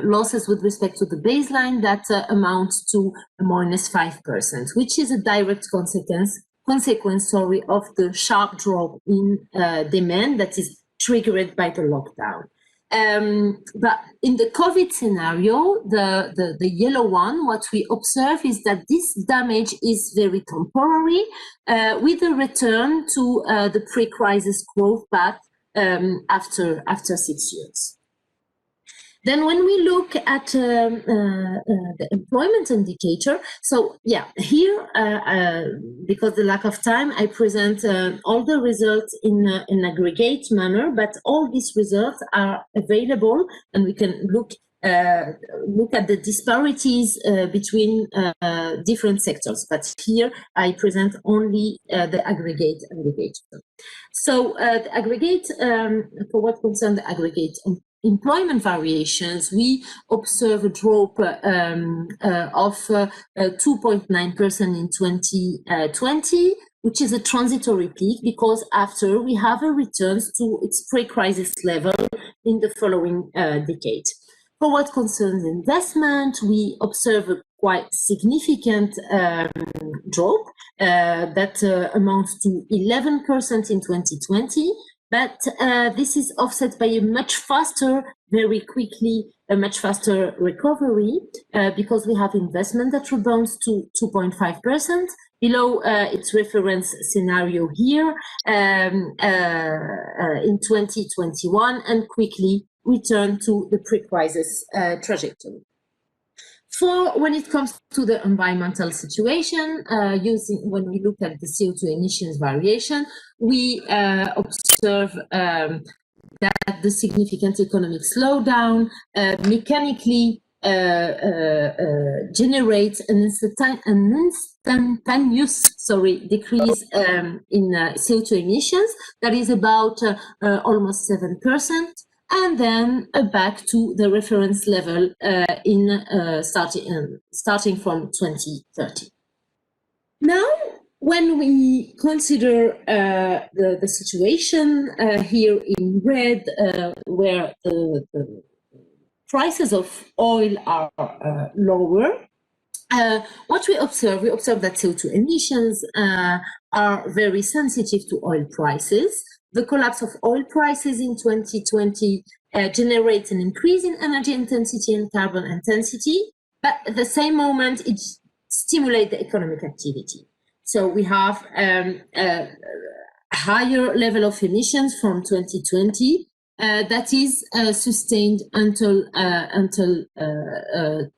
losses with respect to the baseline that amounts to -5%, which is a direct consequence of the sharp drop in demand that is triggered by the lockdown. But in the COVID scenario, the yellow one, what we observe is that this damage is very temporary, with a return to the pre-crisis growth path after 6 years. Then when we look at the employment indicator, so yeah, here, because the lack of time, I present all the results in an aggregate manner, but all these results are available, and we can look at the disparities between different sectors. But here I present only the aggregate indicator. So the aggregate, for what concerns the aggregate employment variations, we observe a drop of 2.9% in 2020, which is a transitory peak, because after we have a return to its pre-crisis level in the following decade. For what concerns investment, we observe a quite significant drop that amounts to 11% in 2020. But this is offset by a much faster recovery because we have investment that rebounds to 2.5%, below its reference scenario here in 2021, and quickly return to the pre-crisis trajectory. For when it comes to the environmental situation, when we look at the CO2 emissions variation, we observe that the significant economic slowdown mechanically generates an instantaneous decrease in CO2 emissions that is about almost 7%, and then back to the reference level starting from 2030. Now, when we consider the situation here in red, where the prices of oil are lower, what we observe that CO2 emissions are very sensitive to oil prices. The collapse of oil prices in 2020 generates an increase in energy intensity and carbon intensity, but at the same moment, it stimulates the economic activity. So we have a higher level of emissions from 2020 that is sustained until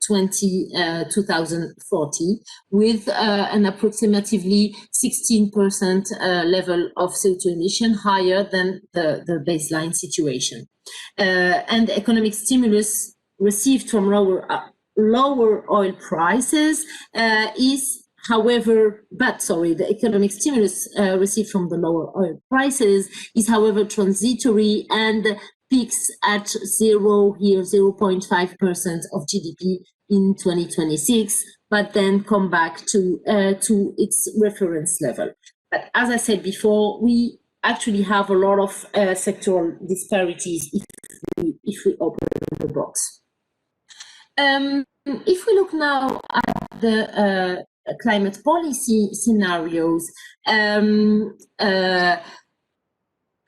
2040, with an approximately 16% level of CO2 emission higher than the baseline situation. And the economic stimulus received from lower oil prices the economic stimulus received from the lower oil prices is, however, transitory and peaks at 0.5% of GDP in 2026, but then come back to its reference level. But as I said before, we actually have a lot of sectoral disparities if we open the box. If we look now at the climate policy scenarios,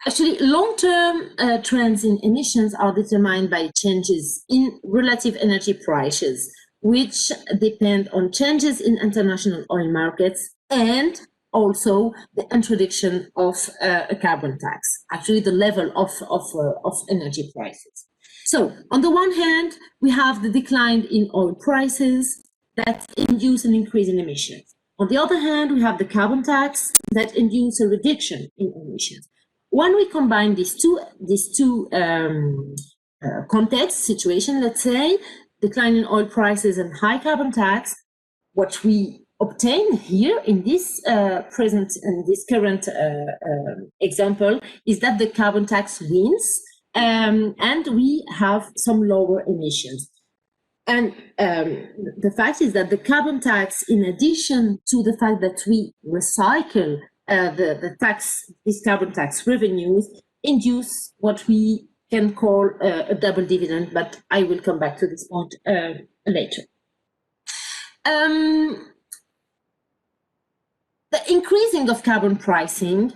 actually long-term trends in emissions are determined by changes in relative energy prices, which depend on changes in international oil markets and also the introduction of a carbon tax, actually the level of energy prices. So on the one hand, we have the decline in oil prices that induce an increase in emissions. On the other hand, we have the carbon tax that induce a reduction in emissions. When we combine these two context situation, let's say, decline in oil prices and high carbon tax, what we obtain here in this current example is that the carbon tax wins, and we have some lower emissions. And the fact is that the carbon tax, in addition to the fact that we recycle these carbon tax revenues, induce what we can call a double dividend, but I will come back to this point later. The increasing of carbon pricing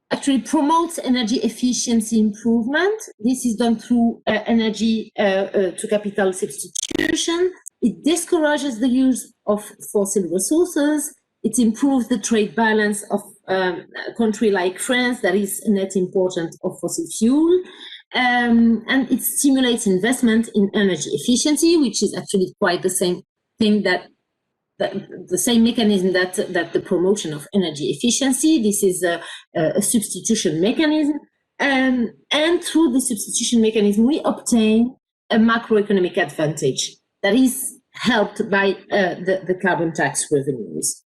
actually promotes energy efficiency improvement. This is done through energy to capital substitution. It discourages the use of fossil resources. It improves the trade balance of a country like France that is a net importer of fossil fuel. And it stimulates investment in energy efficiency, which is actually quite the same thing the same mechanism that the promotion of energy efficiency. This is a substitution mechanism, and through the substitution mechanism, we obtain a macroeconomic advantage that is helped by the carbon tax revenues.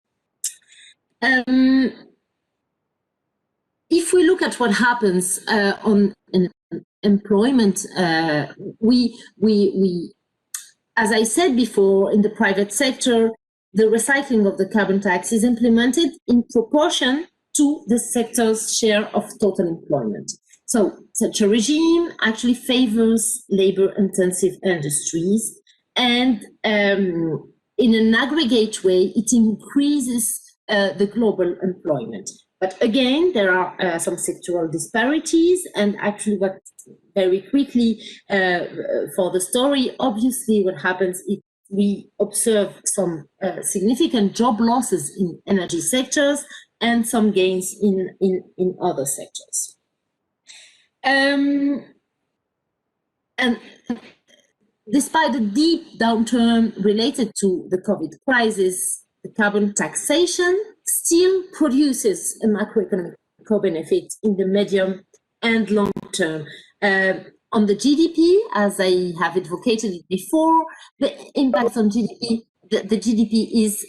If we look at what happens on employment, we as I said before, in the private sector, the recycling of the carbon tax is implemented in proportion to the sector's share of total employment. So such a regime actually favors labor-intensive industries, and in an aggregate way, it increases the global employment. But again, there are some sectoral disparities, and actually what very quickly for the story, obviously what happens is we observe some significant job losses in energy sectors and some gains in other sectors. And despite the deep downturn related to the COVID crisis, the carbon taxation still produces a macroeconomic co-benefit in the medium and long term. On the GDP, as I have advocated it before, the impact on GDP, the GDP is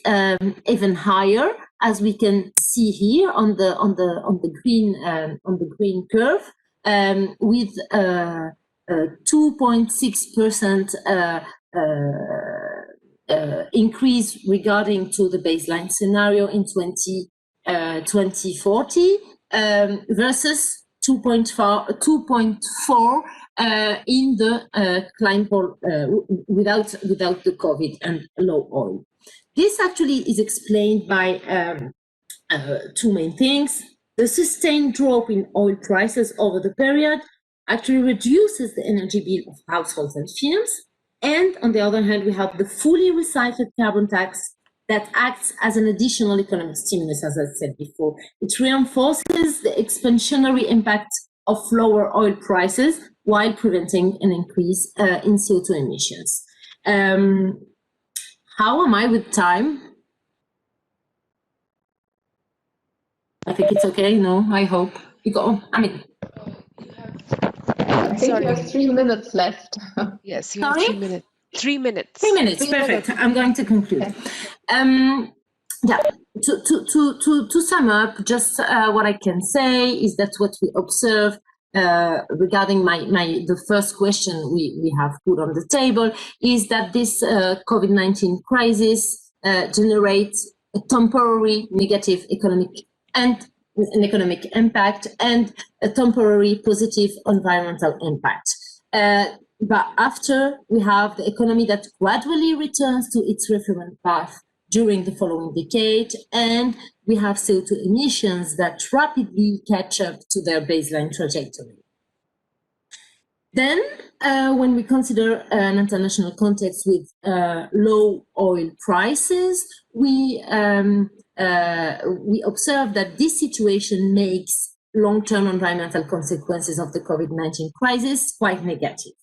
even higher, as we can see here on the green curve, with 2.6% increase regarding to the baseline scenario in 2040 versus 2.4 in the climate without the COVID and low oil. This actually is explained by two main things. The sustained drop in oil prices over the period actually reduces the energy bill of households and firms. And on the other hand, we have the fully recycled carbon tax that acts as an additional economic stimulus, as I said before. It reinforces the expansionary impact of lower oil prices while preventing an increase in CO2 emissions. How am I with time? I think it's okay. No, I hope. You go. I mean, I think you have 3 minutes left. Yes, you have 3 minutes. 3 minutes. 3 minutes, perfect. I'm going to conclude. Yeah, to sum up, just what I can say is that what we observe regarding the first question we have put on the table is that this COVID-19 crisis generates a temporary negative economic impact and a temporary positive environmental impact. But after, we have the economy that gradually returns to its reference path during the following decade, and we have CO2 emissions that rapidly catch up to their baseline trajectory. Then, when we consider an international context with low oil prices, we observe that this situation makes long-term environmental consequences of the COVID-19 crisis quite negative.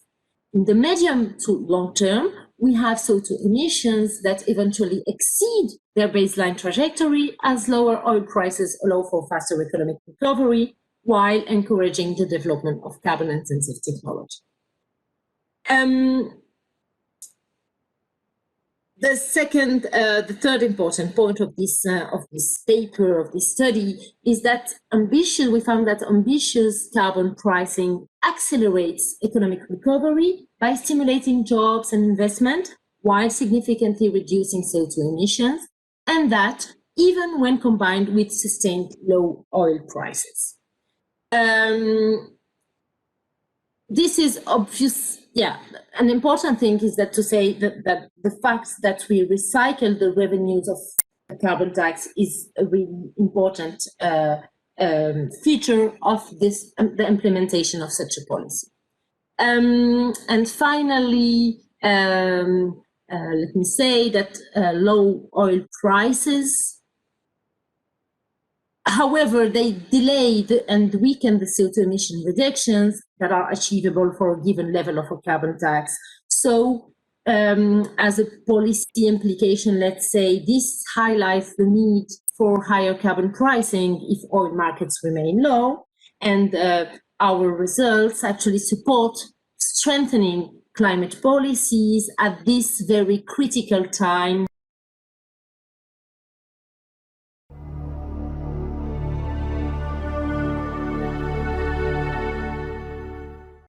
In the medium to long term, we have CO2 emissions that eventually exceed their baseline trajectory as lower oil prices allow for faster economic recovery while encouraging the development of carbon-intensive technology. The third important point of this paper, of this study, is that we found that ambitious carbon pricing accelerates economic recovery by stimulating jobs and investment while significantly reducing CO2 emissions, and that even when combined with sustained low oil prices. This is obvious. Yeah, an important thing is that to say that the fact that we recycle the revenues of the carbon tax is a really important feature of this, the implementation of such a policy. And finally, let me say that low oil prices, however, they delay and weaken the CO2 emission reductions that are achievable for a given level of a carbon tax. So as a policy implication, let's say, this highlights the need for higher carbon pricing if oil markets remain low, and our results actually support strengthening climate policies at this very critical time